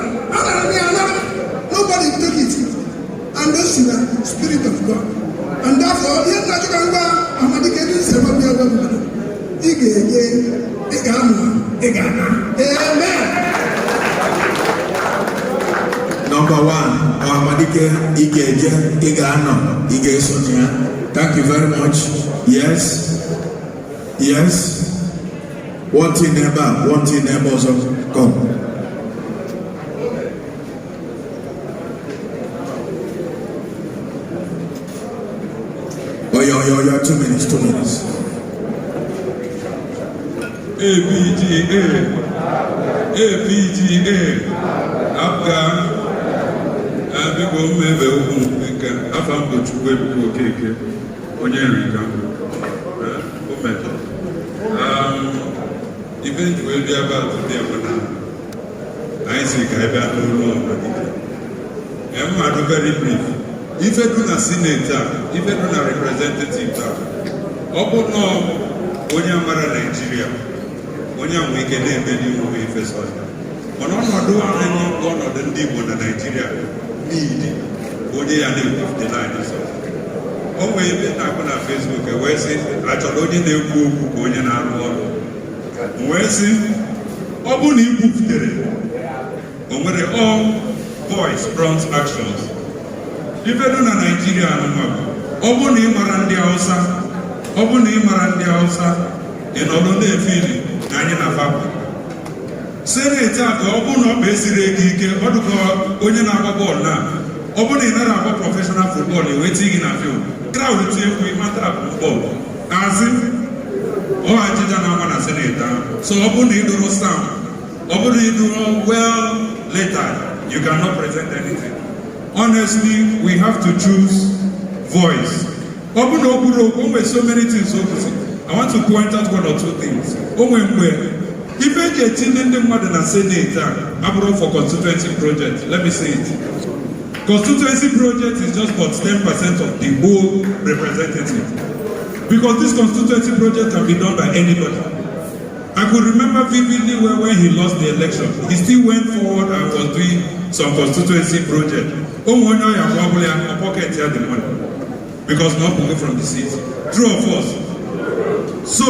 Nobody took it. And this is the Spirit of God. And therefore, yes, Ohamadike Ndigbo. Amen. Number one, Ohamadike Ndigbo. Thank you very much. Yes. One thing neighbor also come. Oh, yeah, 2 minutes. APGA APGA Afambo Chukwuma Okeke onye nrika ometo event will be about the Abana. I think I better know Ohamadike. I'm very brief. If I do not senator, if I do not representative, open no Onyamara Nigeria, Onyamweke Neni Umeh OFR. On do one of the Ndigbo in Nigeria need Ode and the line is off. One way you can on Facebook, where say I told you they go Onyan. Where say Obuni book there. onwere all voice front actions. Ife do na Nigeria anụmanụ, ọ bụ na ị mara ndị Hausa, ọ bụ na ị mara ndị Hausa, ị nọrọ na-efili na anyị na fabụ. Seneti a ka ọ bụ na ọ bụ esiri ego ike, ọ dụkọ onye na-agba bọọlụ na, ọ bụ na ị nara agba professional football eweta gị na field, crowd tie mkpu ịmata abụ bọọlụ. Azị, ọ ajịja na-agba na seneti ahụ. So ọ bụ na ị dụrụ stamp, ọ bụ na ị dụrụ well later, you cannot present anything. Honestly, we have to choose voice. Open so many things. I want to point out one or two things. If I get in the more than a Senate, I'm for constituency project. Let me say it. Constituency project is just about 10% of the whole representative. Because this constituency project can be done by anybody. I could remember vividly when he lost the election, he still went forward and was doing some constituency project. Pocket had the money because not moving from the seat. True of us. So,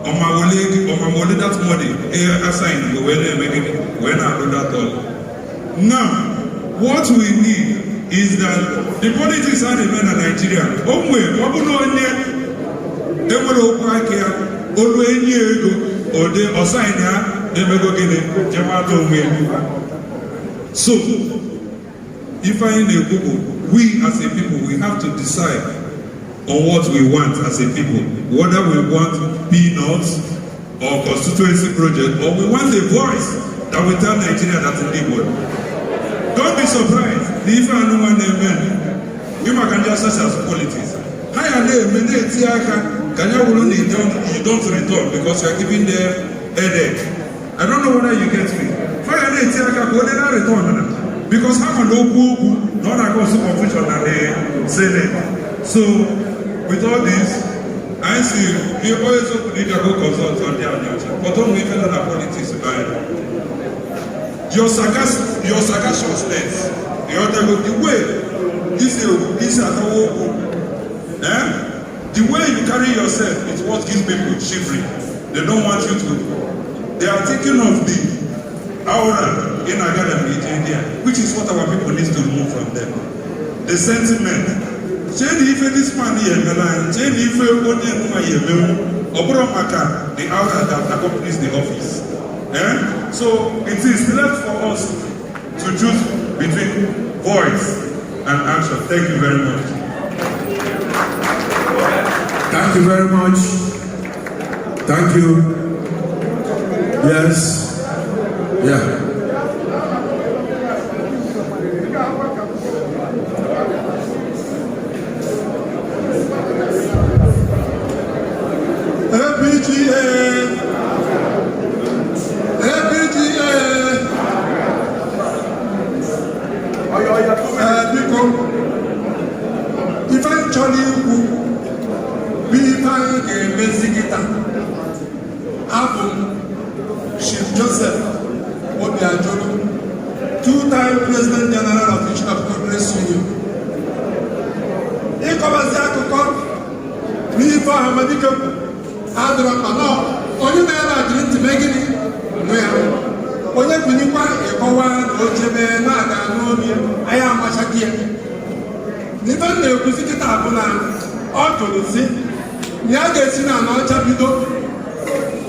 on my wallet that money, assigned when I do that all. Now, what we need is that the politics are the men of Nigeria. So, if I in a Google, we as a people, we have to decide on what we want as a people. Whether we want peanuts or constituency project, or we want a voice that will tell Nigeria that in Igbo. Don't be surprised. If I know one amen, you can just as politics. You don't return because you are giving them headache. I don't know whether you get me. Because I'm a local, not a constitution and a Senate. So, with all this, I see you always need to go consult on the Anaocha. But don't make another politics. Your sagaciousness, the way this the way you carry yourself is what gives people shivering. They don't want you to. They are thinking of the aura in academy in India, which is what our people need to remove from them. The sentiment. Change if this man here, change if the aura that accompanies the office. So it is left for us to choose between voice and action. Thank you very much. Thank you very much. Thank you. Yes. Yeah. Two-time President General of the Congress Union. He covers the Akoko, me for Ohamadike Ndigbo, only never didn't make it. Only Pinikwa, Ekowa, Ojebe, Nada, Nomi, I am Mashakia. Even the opposite Abuna, Otolusi, Yagasina, Anaocha Bido,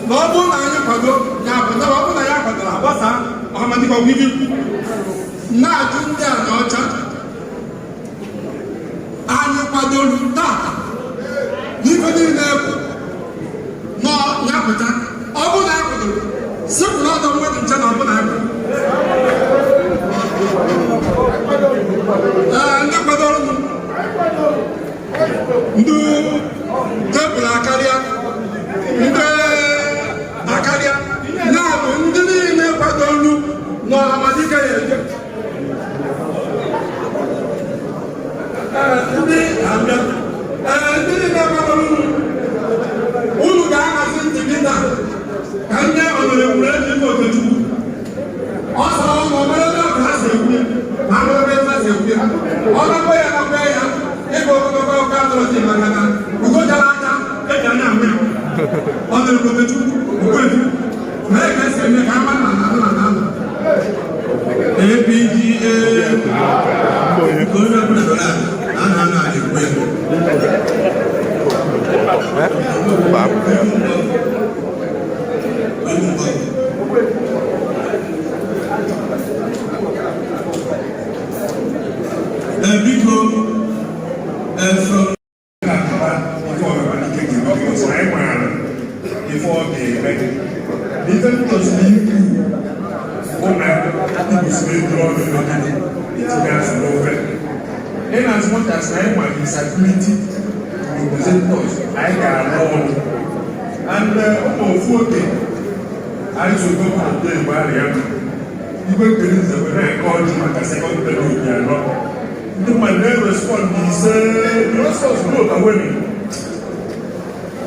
Nobu Nayapado, Yapana, Yapana, Basa. Ohamadike with you. Now, do the Anaocha. And you padol that. Even in the no, Yapata. Open Apple. Some lot of wedding channel open Apple. And the padol. Do Temple Acaria. Acaria. Now, the padol. No, Ohamadike. Biko, from before the event, even just leave Igbo State draw the meeting, it has no effect. In as much as I want his ability to represent us, I can alone. And I should go to the day where I am. You go to the when I called him at the second day, you are not. The man then respond, he said, the rest of us broke away.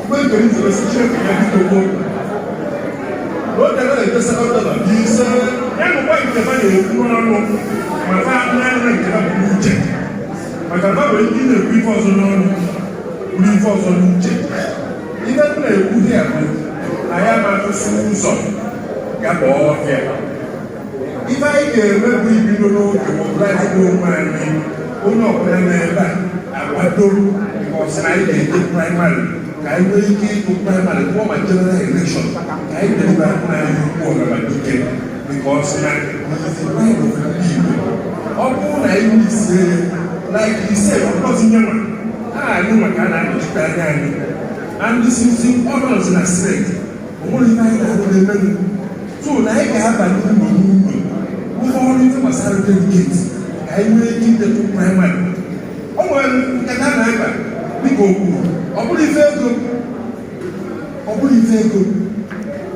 When there is a restriction, you have to go. What the hell is the second dollar? He said, I'm going to buy a phone. My father and I have to check. My father will give a brief also on check. Even a good here, I am a son. Got all here. If I can maybe you know the mobilize no man, no plan, I do because I did the primary. I will give to primary for my general election. I did that my ticket because I was the right of the people. All I will say, like he said, of course, I know my kind of and this is the honors in a state. Only I have the so like I have a new only from a certificate. I will give the primary. Oh, well, can I have we go good.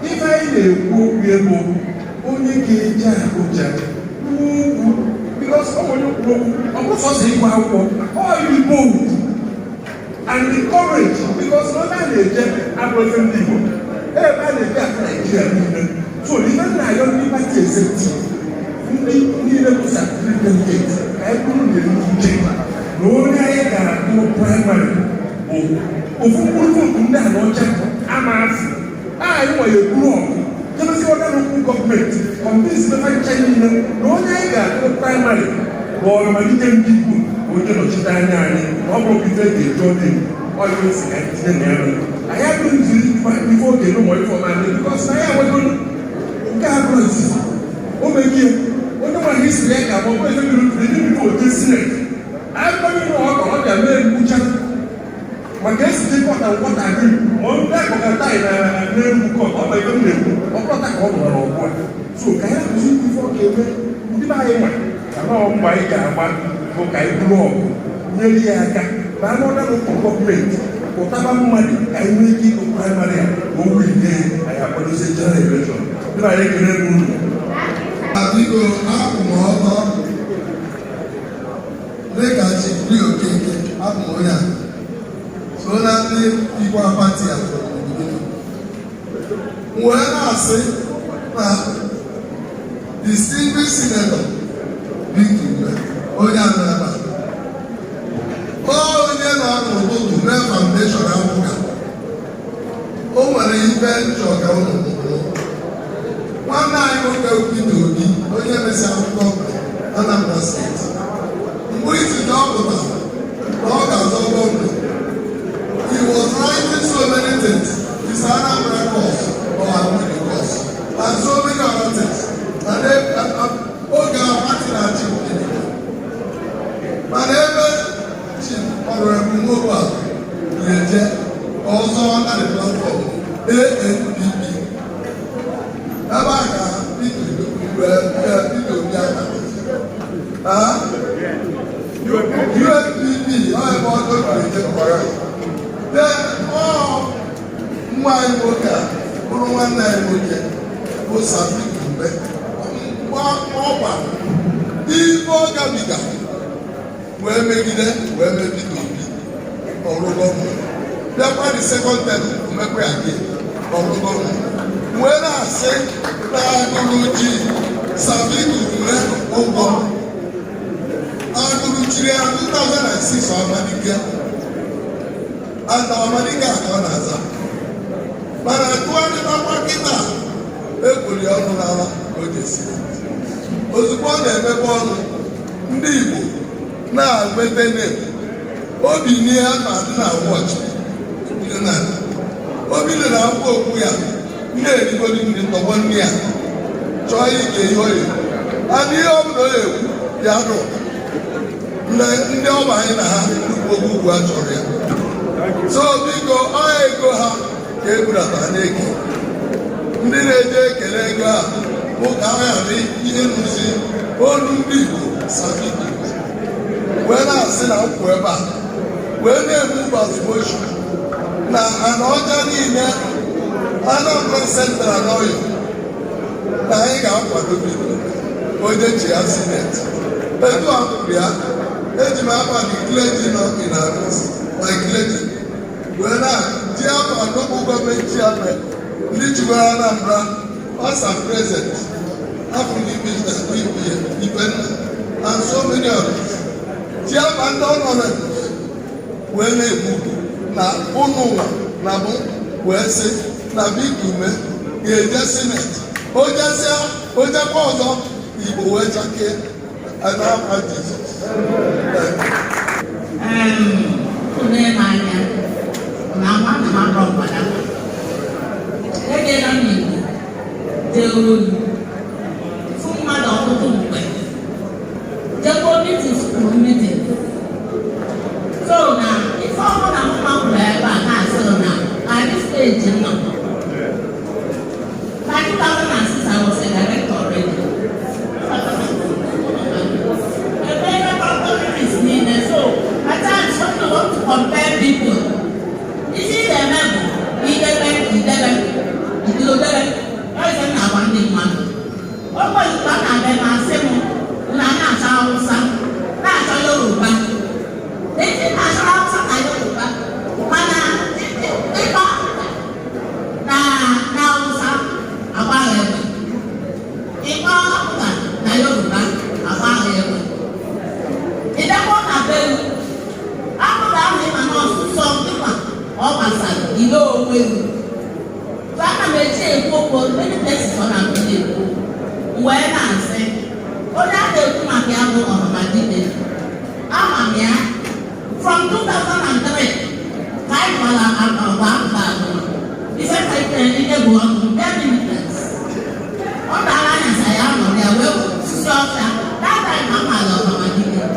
If I go, only get because you bold and the courage because not only Anambra people, everybody Nigeria. So even I don't need my safety. Need a certificate. I couldn't change. No, I got no primary. Anaocha, I know you grew up. Tell us what local government on this Chinese. No, I got no primary. Or Ohamadike Ndigbo, or Neni, or the Jordan, always I have been before they know more for my because I am going to what about history? I'm going to do before this Senate. I'm going to know how they my guest is important what I do. One day I die name book of my family. Or protect all of one. So can I see before came? Did I know my God? Okay, grow. Nearly I can. But I'm not a government. Whatever money I make it to primary. Who will day I have policy generation. Did I get Abigo Akumova Legacy Rio Akumoya. So that the APGA Party are from the beginning. When I say distinguished senator, big Ohamadike, all the other to the foundation APGA. Over the event of one night we go to the Anambra State. We is the he was writing so many things. His Anambra course or Anambra course and so many other things. And then APGA Party but even Chief Honorable Mobile also under the platform APGA. USPP, I want to create correct. Then all my worker, one night worker, was something to Igbo Gabiga, where maybe then, where maybe to be, or government. Therefore, the second time, to make way again, or government. When I say that Guruji, Sabi to Ogo, Guruji, 2006, Ohamadike, and Ohamadike Anaocha. But I told him about it. Everybody on our Odyssey. Ozugbo na-emebe ọnụ ndị Igbo na-agwete name obi n'ihe ma na watch obi na akwụkwọ okwu ya na-erigori ndị tọgbọ nne ya chọọ ike ihe oyi adị ihe ọbụla ekwu ya nụ ndị ọba anyị na ha ugwu achọrọ ya. So biko ọha ego ha ka ebudata na-eke ndị na-eje ekele ego a bụ ka ha ghara ihe nụzi olu ndị Igbo sapidi wee na-asị na nkwụ ebe a wee na-ebu gbazimochu na Anaocha niile Anambra Central n'Ọyọ na anyị ga-akwado bido onye ji ya sineti etu a kwuru ya eji m akpa dikleji nọ inaris ma ikleji wee na ji akpa nnukwu gọọmenti chairman ndị jiwara Anambra past and present African business Ibenna and so many others ji akpa ndị honorables wee na-ekwu na ụnụ nwa na bụ wee sị na biko ume ga-eje sineti ojekwa ọzọ Igbo wee chakee n'afa Jizọs. Egela m Igbo jee olu fụ mmadụ ọtụtụ mgbe jekwa mitin kwuru mitin so na ife ọbụla mma kwuru ebe a na-asị na anyị steji nọ 2006 I was a director already. So at times when you want to compare people, you see the level, many places on our village. When I say, oh, that they do my piano or my dinner. From 2003, he said, I can go on to every minutes. On the alliance I am on their way, that time I'm on my dinner.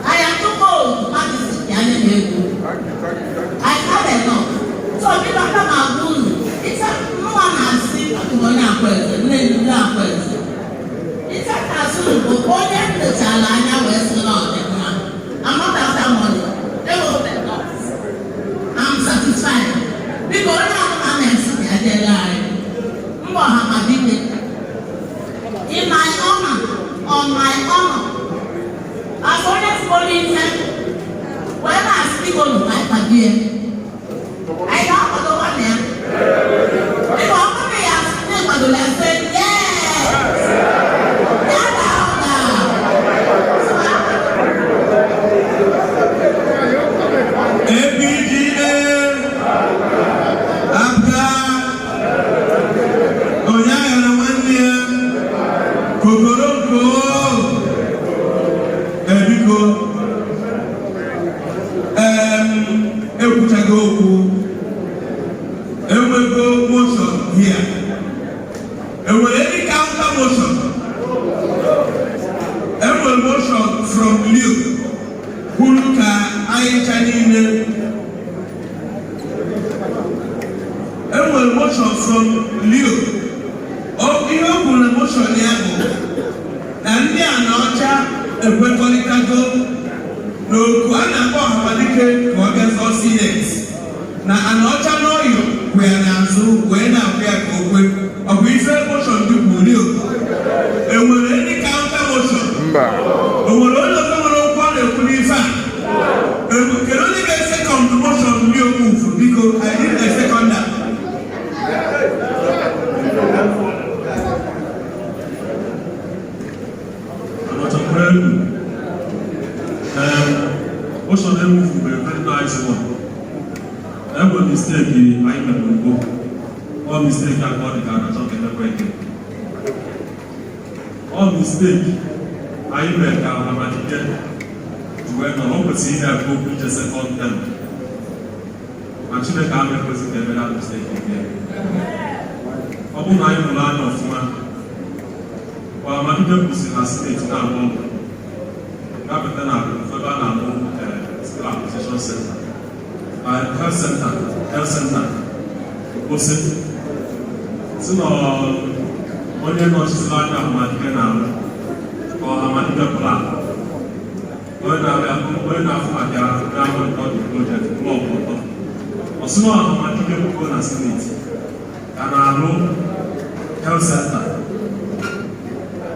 I am too old to practice the animal. I had enough. So if I come out, it's a no one has seen what you want to present, Neni present. It's a castle, but all the Chalana West Lord. I'm not after money. They will pay us. I'm satisfied. Because I'm a lie. Ohamadike. In my honor, on my honor, as honest police, when I speak on my APGA, I don't know what they are. If I'm going to ask them, I will say, yes. APGA, APGA, Oyayawandia, Kokoroko, Ebiko, Ekutagoku, Ewego motion here. Any counter motion. Every motion from Liu, Huluka, Ayichanine. Every motion from Liu. Oh, you will motion Yago. And the Anaocha, a Wekolikago, no Anambra Ohamadike, Governorship Election. Na Anaocha no you, we are now so, when I wear Kokwe, or we say motion to Liu. And will any counter motion? But will all of them know what they put in fact? And we can only get second motion Liu move because I need a second that. Most of them move were very nice one. Every mistake I will go. All mistake I got the car, I talk never again. All mistake I will Ohamadike to where the opposite have go with a second term. I'm sure that I'm a president without mistake again. Obu na you learn of man. Ohamadike was in a state now. capital and skill acquisition center, health center, opposite. So onye nọchisi anya Ohamadike na Ohamadike plan. Onye na-afụ maka Diamond project ma ọ bụ ụtọ. Ọsụna Ohamadike bụ na Senate ka na-alụ health center.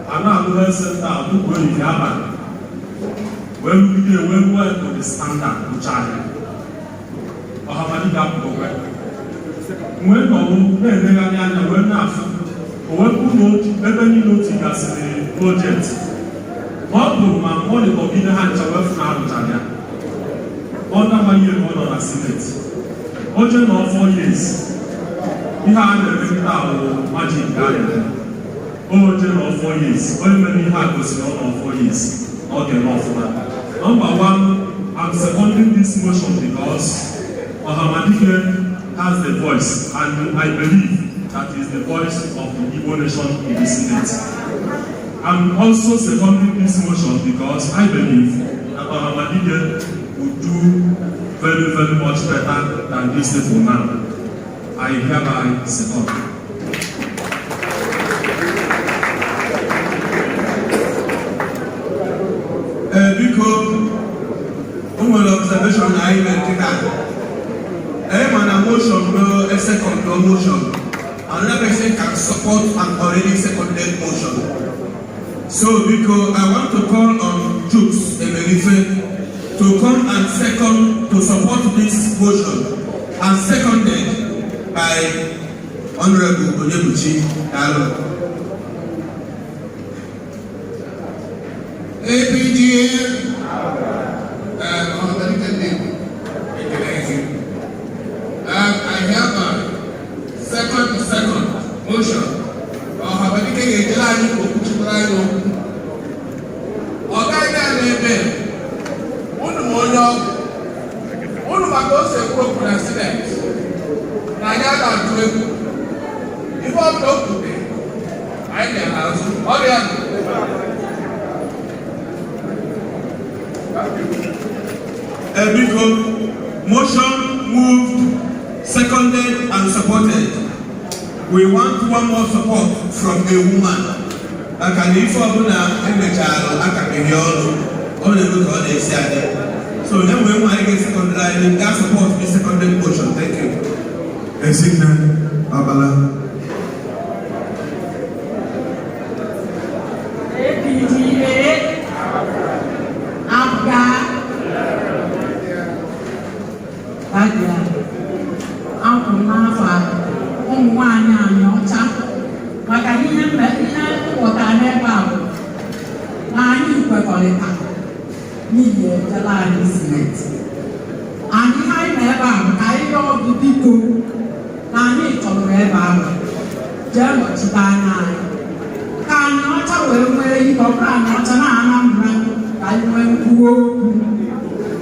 A na-alụ health center tupu oyi abalị wee rugide wee ruo to the standard ụcha anya. Ohamadike apụgokwe. Mgbe nọrụ na-emegharị anya wee na-afụ owepụ n'otu ebe niile otu gasịrị project. Ma ọ bụrụ ma mọnịtọgide ha ncha wefu na arụchaghị ya. Ọ na-amaghị ebe ọ nọ na Senate. Oche nọ 4 years. Ihe a na-emekịta bụ majik anya. Oche nọ 4 years. Onye mere ihe a gosiri ọ nọ 4 years. Ọ ga-eme ọfụma. Number one, I'm seconding this motion because Ohamadike has the voice, and I believe that is the voice of the Igbo nation in the Senate. I'm also seconding this motion because I believe that Ohamadike would do very, very much better than these people now. I hereby second. Because one observation I made a motion, no, a second no motion. Another person can support an already seconded motion. So, because I want to call on Jukes Emelife to come and second, to support this motion, and seconded by Honorable Onyebuchi Dalo. APGA Ohamadike Ndigbo. I have a second motion. Ohamadike ga-ejela anyị okwuchikwara anyị okwu. Ọ gaghị na-ebe unu ma onye ọgwụ. Unu maka ose ekwu okwu na Senate. Na anyị a na-atụ egwu. Ife ọbụla o kwute, anyị ga-azụ. Ọrịa Because motion moved, seconded and supported. We want one more support from a woman. I can inform you in the child, I can be all the good on the side. So then we want to get seconded, that support the seconded motion. Thank you. Esignan Abala. APGA APGA akwụ n'afọ ụmụ nwaanyị Anaocha maka ihe mmụta n'ebe a bụ na anyị kwekọrịta n'ihi ejela anyị Senate. Anyị na-ebe a bụ ka anyị rịọ gị biko na anyị chọrọ ebe ahụ jee nọchite anya anyị ka Anaocha wee nwee ihe ọbụla Anaocha na Anambra ka anyị nwee nkwuwa okwu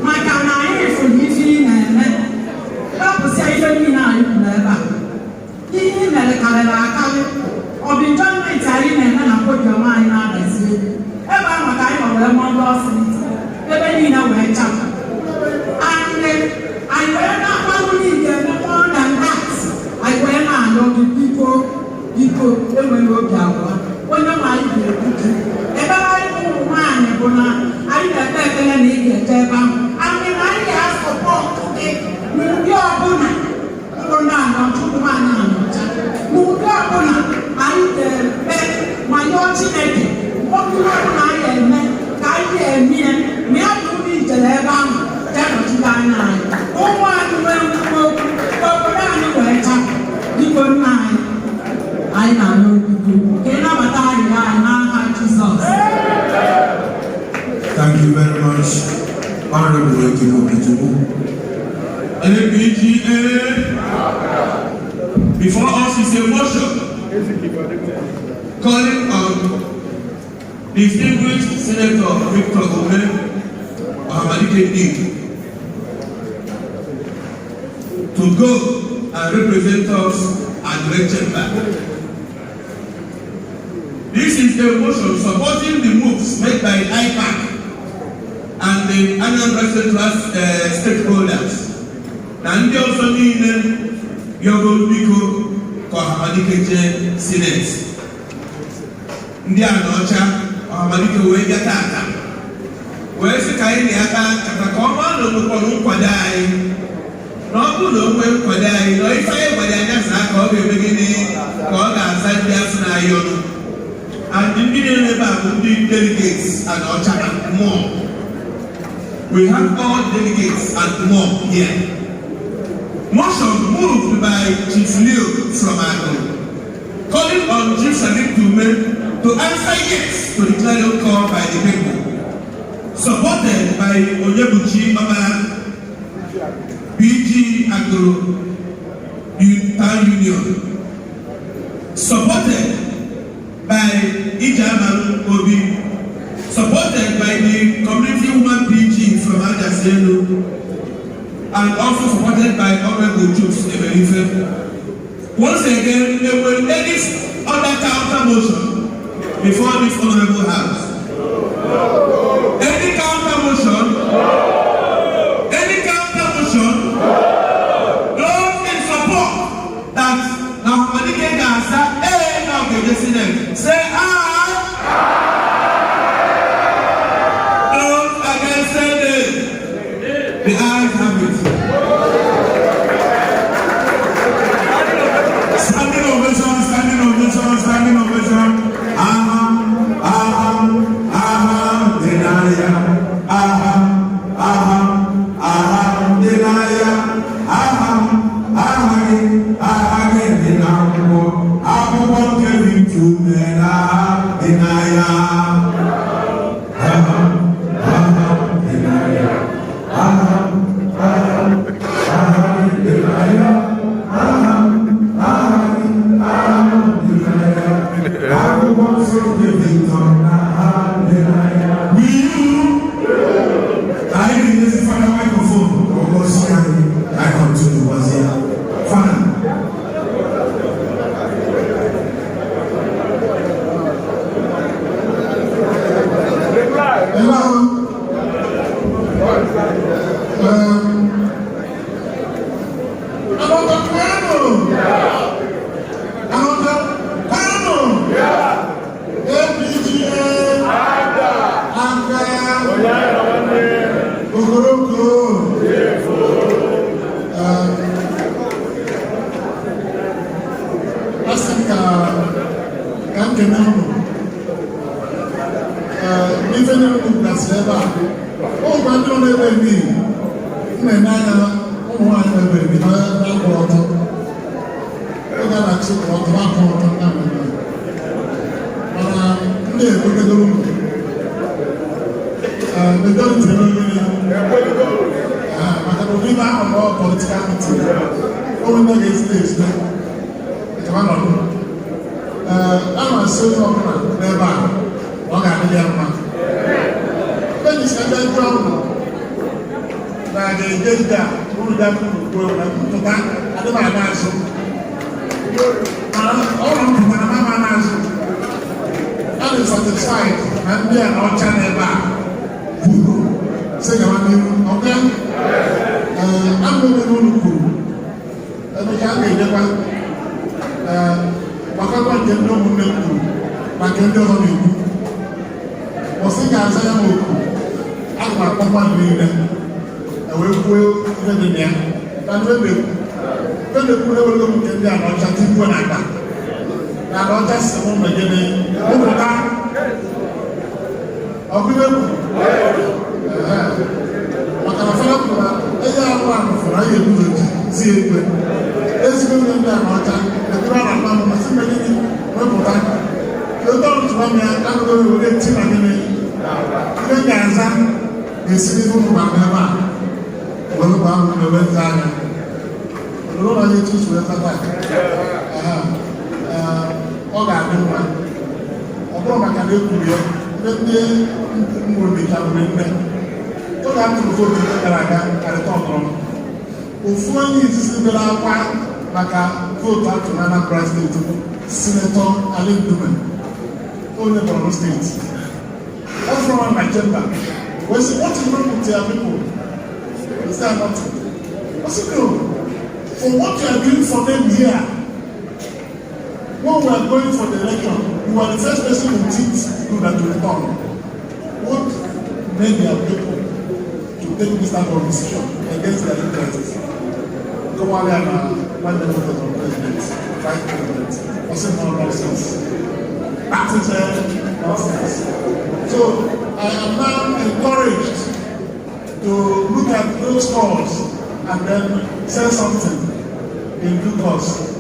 maka na anyị fụrụ ife ị na-eme. Hapụsịa ife niile anyị kwuru ebe a. Ihe mere karịrị akarị. Ọ bụ njọmenti anyị na-eme na podium anyị na-adazie. Ebe ahụ ka anyị nọ wee mụọ ndị ọsịrịtị. Ebe niile wee chapụ. Anyị wee na-akpagbu n'ige eme more than that. Anyị wee na-alụ gị biko enweghị obi abụọ. Onye ma anyị ga-ekwu gị. Ebe anyị bụ ụmụ nwaanyị bụ na anyị na-ekpe ekpere na ị ga-eje ebe ahụ. Anyị na anyị ga-asọpọtụ gị n'ụdị ọbụla ụlọ Chukwuma Anaocha. N'ụdị ọbụla anyị ga-eme ma yọọ Chineke ọbụla ọbụla anyị eme ka anyị ga-emie ma ya bụ ụlọ ijere ebe ahụ jee nọchite anya anyị. Ụmụ anyị nwee nkwuwa okwu obodo anyị wee chapụ biko nna anyị na-alụ obibi ka ị nabata arịrịọ anyị n'aha Jizọs. Thank you very much, Honorable Ugwumba. APGA. Before us is a motion calling on distinguished Senator Victor Umeh Ohamadike Ndigbo to go and represent us at the red chamber. This is a motion supporting the moves made by APGA and the Anambra Central stakeholders. Na ndị ọzọ niile bịago biko ka Ohamadike Senate. Ndị Anaocha Ohamadike wee bịa tata. Wee sị ka anyị na-aka nkata ka ọ maa na onwekwanụ nkwado anyị. Na ọ bụrụ na o nwee nkwado anyị, na ife anyị gwara anya saa ka ọ ga-eme gịnị ka ọ ga-aza ndị afọ na-ayị ọnụ. And the million delegates and Anaocha and more. We have all delegates and more here. Motion moved by Chief Leo from Agro, calling on Chief Sadik to answer yes to the clarion call by the people. Supported by Onyebuchi Mama, BG Agro Town Union. Supported by Ijaman Obi, supported by the community woman PG from Adaselu, and also supported by Honorable Jokes Eberife. Once again, there were any other counter motion before this honorable house. Any counter motion? Any counter motion? Those in support that Ohamadike Gasa say aye. Those against say nay. The ayes have it. Standing ovation, standing ovation, standing ovation. Denaya. Denaya. Anambra State, Senatorial Prof State. That's from my agenda. When say, what is wrong with your people? Is that nothing? I said, no. For what you are doing for them here, when we are going for the election, you are the first person who thinks you that will return. What made their people to take this type of decision against their interests? Come on, and one of the president, vice president, also more nonsense. That is nonsense. So I am now encouraged to look at those calls and then say something in due course.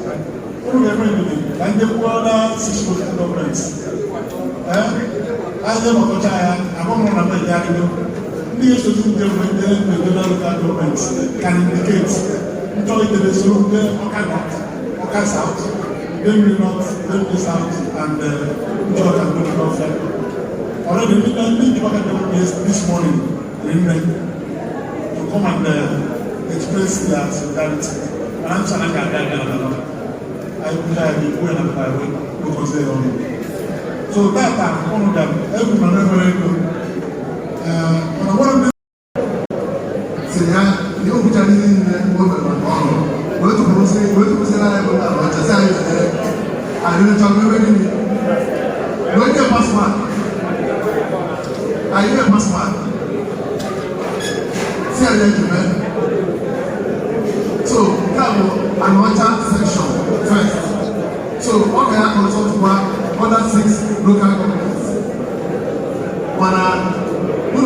And the other 6 local governments. As them of China, I'm not going to tell you. The issues in the local governments can indicate until the result or cannot, or cast out, then will not let this out and enjoy and look off. Already, we can meet this morning to come and express their solidarity. And I'm saying I will go and because they own it. So that time, one of them, every man ever go. And one of them. Say, you know, which I didn't go to my mom. Where to say, I just say, I didn't tell you anything. When you pass one, I hear pass one. See, I let you, man. So, Anaocha section first. So, what can I consult for other 6 local governments? When I do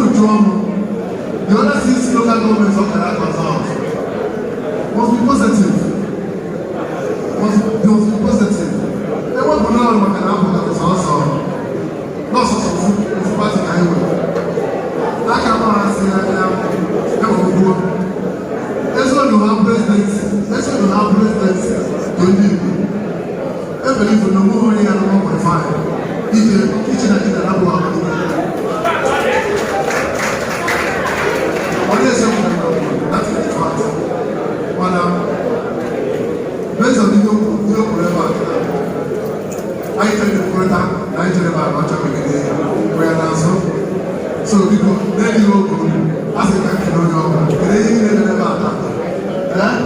the other 6 local governments, what can I consult? Must be positive. Must be positive. They want to know what can happen that is also not sort of party anyway. That can say that that's why you have presidents. That's why you have presidents to lead. I believe in the movie and the 1.5. Each and every level of the what is it? That's the fact. But based on the new forever, I tell you for that, I tell you about what I'm doing. We are now so because then you go as a country on your own. They never about that.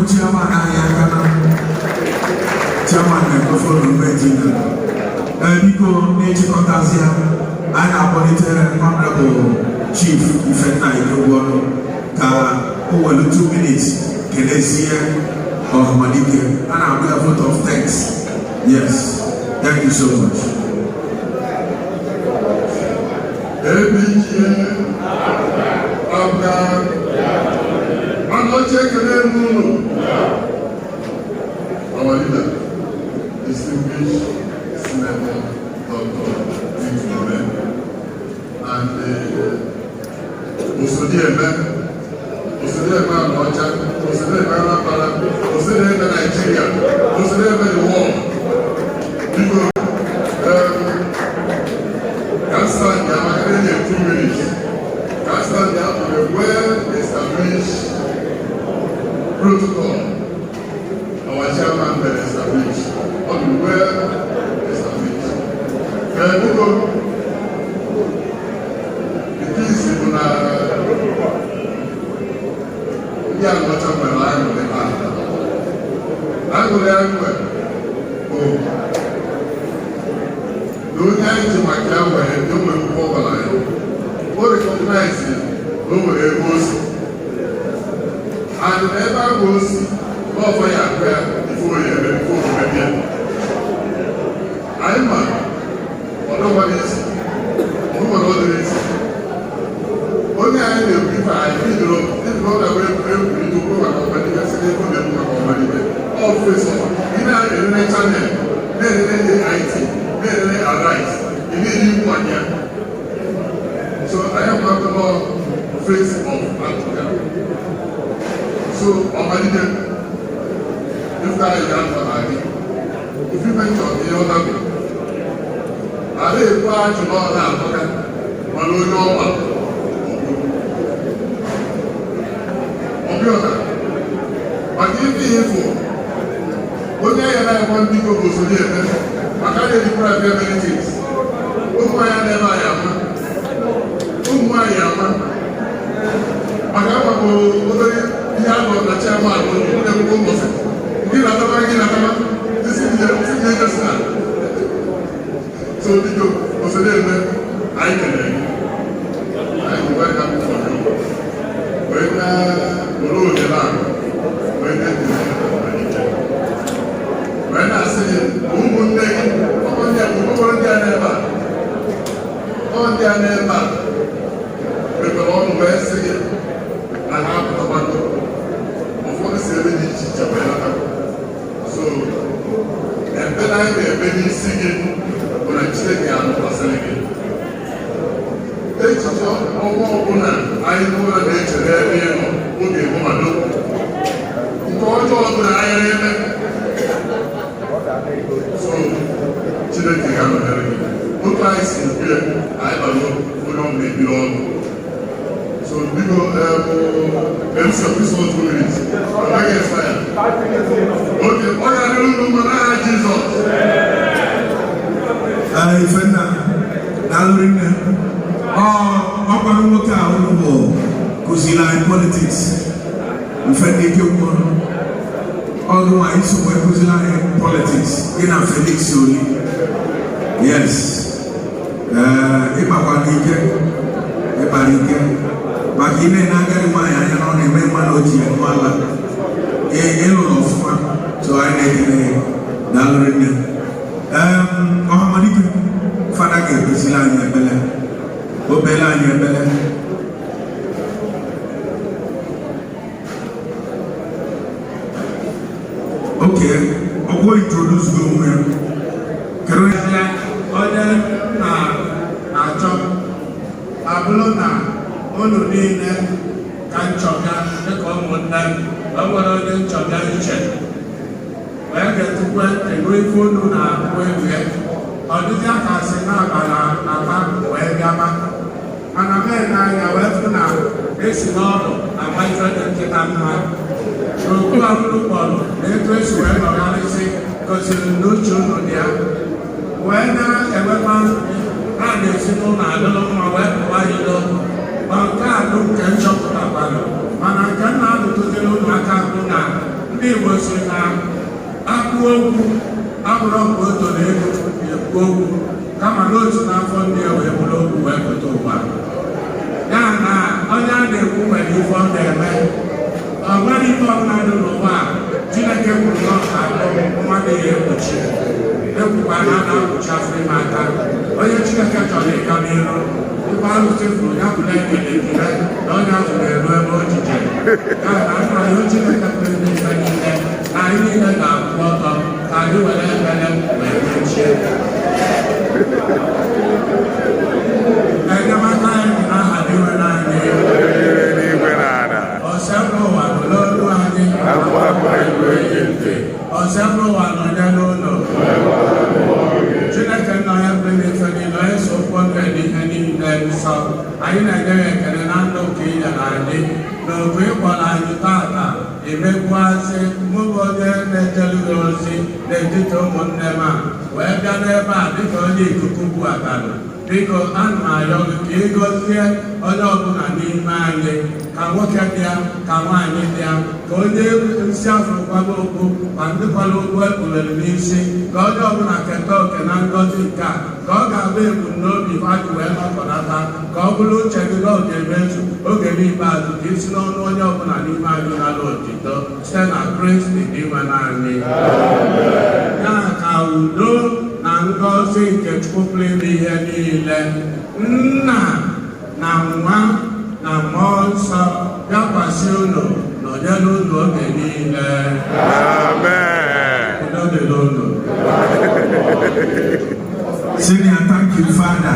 Chairman Ayakana, Chairman Governorship Election, Nico Nature Contasia, and Abolitor Honorable Chief Ifena Igbo, over 2 minutes, Kenesia Ohamadike, and I'll be a vote of thanks. Yes, thank you so much. APGA Anaocha our leader, distinguished Senator Dr. Ugwumba and Anaocha, Anambra, Nigeria, the world. Because can't stand there in 2 minutes. Can't stand there on a well-established protocol. Our chairman well established. On the well established. The peace in the Anaocha line of the land. I'm going to don't have to my camera and don't make a power line. What recognize it, nobody goes. And never goes over your prayer before you begin. I'm or nobody is, who will not do this. Only I know people I feel the road that will to go and company, that's the company. All face off. In a channel, then IT. They arise. You need you 1 year. So I am not the face of APGA. So Ohamadike, if that is the answer, if you mention the other way, are they required to know that APGA? But no one. But if the info, when I want to go to the maka na ejikwa abịa benefits ụmụ anyị na-ebe anyị ama ụmụ anyị ama maka agbapụ obere ihe a nọ na chairman na-ekwukwo mbọsị gị na-ataba isi ejesi na so biko osede eme anyị kelere anyị bụ wee kapụ fọdụ wee na olu ohere ahụ wee na-asị gị ụmụnne gị ọkpọrọ ndị a n'ebe a mepere ọnụ wee sị gị na ha apụtabago ụfọdụ si ebe dị iche iche wee nata so ebe na anyị na-eme n'isi gị bụ na Chineke anụkwasịrị gị echiche ọnwa ọbụla anyị n'ụlọ na-echere ebe ị nọ oge mmadụ nke ọjọọ ọbụla anyị na-eme so Chineke ga-anọnyere gị otu anyị si bie anyị bara onye ọbụla ebiri ọnụ so biko MC Christmas Spirit agaghị efe ya oge ọ ga-adịrị unu mma n'aha Jizọs Ifenna na-alụrị nne ọkpara nwoke a ụlọ bụ kụziri anyị politiks Ifenna ike mkpọrọ ọdụ anyị so wee kụziri anyị politiks gị na Felix Oli yes ịkpakwana ike ịkpara ike maka ime na agadi nwaanyị anya na ọ na-eme mmanụ oji elu ala ịlụrụ ọfụma so anyị na-ekele daalụrị nne Ohamadike fada ga-ekpezili anyị ebele obele anyị ebele oke ọgwụ introduce gị onwe ya kedu onye na-achọ abụrụ na unu niile ka nchọga dịka ụmụnne o nwere onye nchọga iche wee ga-etukwe ego ife unu na-akpụ ewie ọdịdị aka si na-abala ata wee bịaba mana mee n'anya wee fụ na esi n'ọrụ agba ife dị nkịta mma n'okwu abụrụ kpọrọ na etu esi wee nọgharịsị gosiri n'uche unu dị ya wee na-enwekwa ha na-esi n'ụlọ adịrị mma wee pụwa ilo ma nke a bụ nke nchọpụtakwara mana nke m na-adụtụziri ụlọ aka bụ na ndị Igbo si na akpụ okwu abụrụ mgbe o toro ego ekwu okwu kama n'otu n'afọ ndị a wee bụrụ okwu wee pụta ụwa ya na onye a na-ekwu nwere ife ọ na-eme ọ nwere ife ọbụla dị n'ụwa Chineke kwuru na ọ ga-abụ mmadụ ya ekpuchi ekwukwa na a na-akpuchi afọ ime aka onye Chineke chọrọ ịga n'iru ife ahụ chefuru ya bụla ekele ekele na onye ahụ na-eru ebe ojije ya na nna ya Chineke kwere n'ife niile na anyị niile ga-akwụ ọtọ ka anyị were ekele wee mechie enyemaka anyị n'aha dịwe n'anyị ọsebụ ụwa bụ n'olu anyị ọsebụ ụwa nọnye n'ụlọ Chineke nọ ya bụ n'ife niile onye so ụkwụ ndụ ihe niile nsọ anyị na-enye ya ekele na ndụ nke inye na anyị na obu ịkpọrọ anyị tata emekwuazị mụbụ onye na-ejelu gị ozi n'etiti ụmụnne m a wee bịa n'ebe a dịka onye ikuku bụ abalị biko ana m arịọ gị ka ị gọzie onye ọbụla n'ime anyị ka nwoke dị ya ka nwaanyị dị ya ka onye isi afọ kwaba okwu ma ndịkwala okwu ekpulere n'isi ka onye ọbụla keta oke na ngọzi nke a ka ọ ga-abụ ebumnobi mmadụ wee nọkọnata ka ọ bụrụ uche gị na oge emezu oge n'ikpeazụ ka isi n'ọnụ onye ọbụla n'ime anyị nala otito site na Kristi inwe naanị ya ka udo na ngọzi nke Chukwu pụrụ ime ihe niile Nna na Nwa na Mmụọ Nsọ bịakwasị unu nọnyere unu oge niile. Amen. Senior, thank you, Father.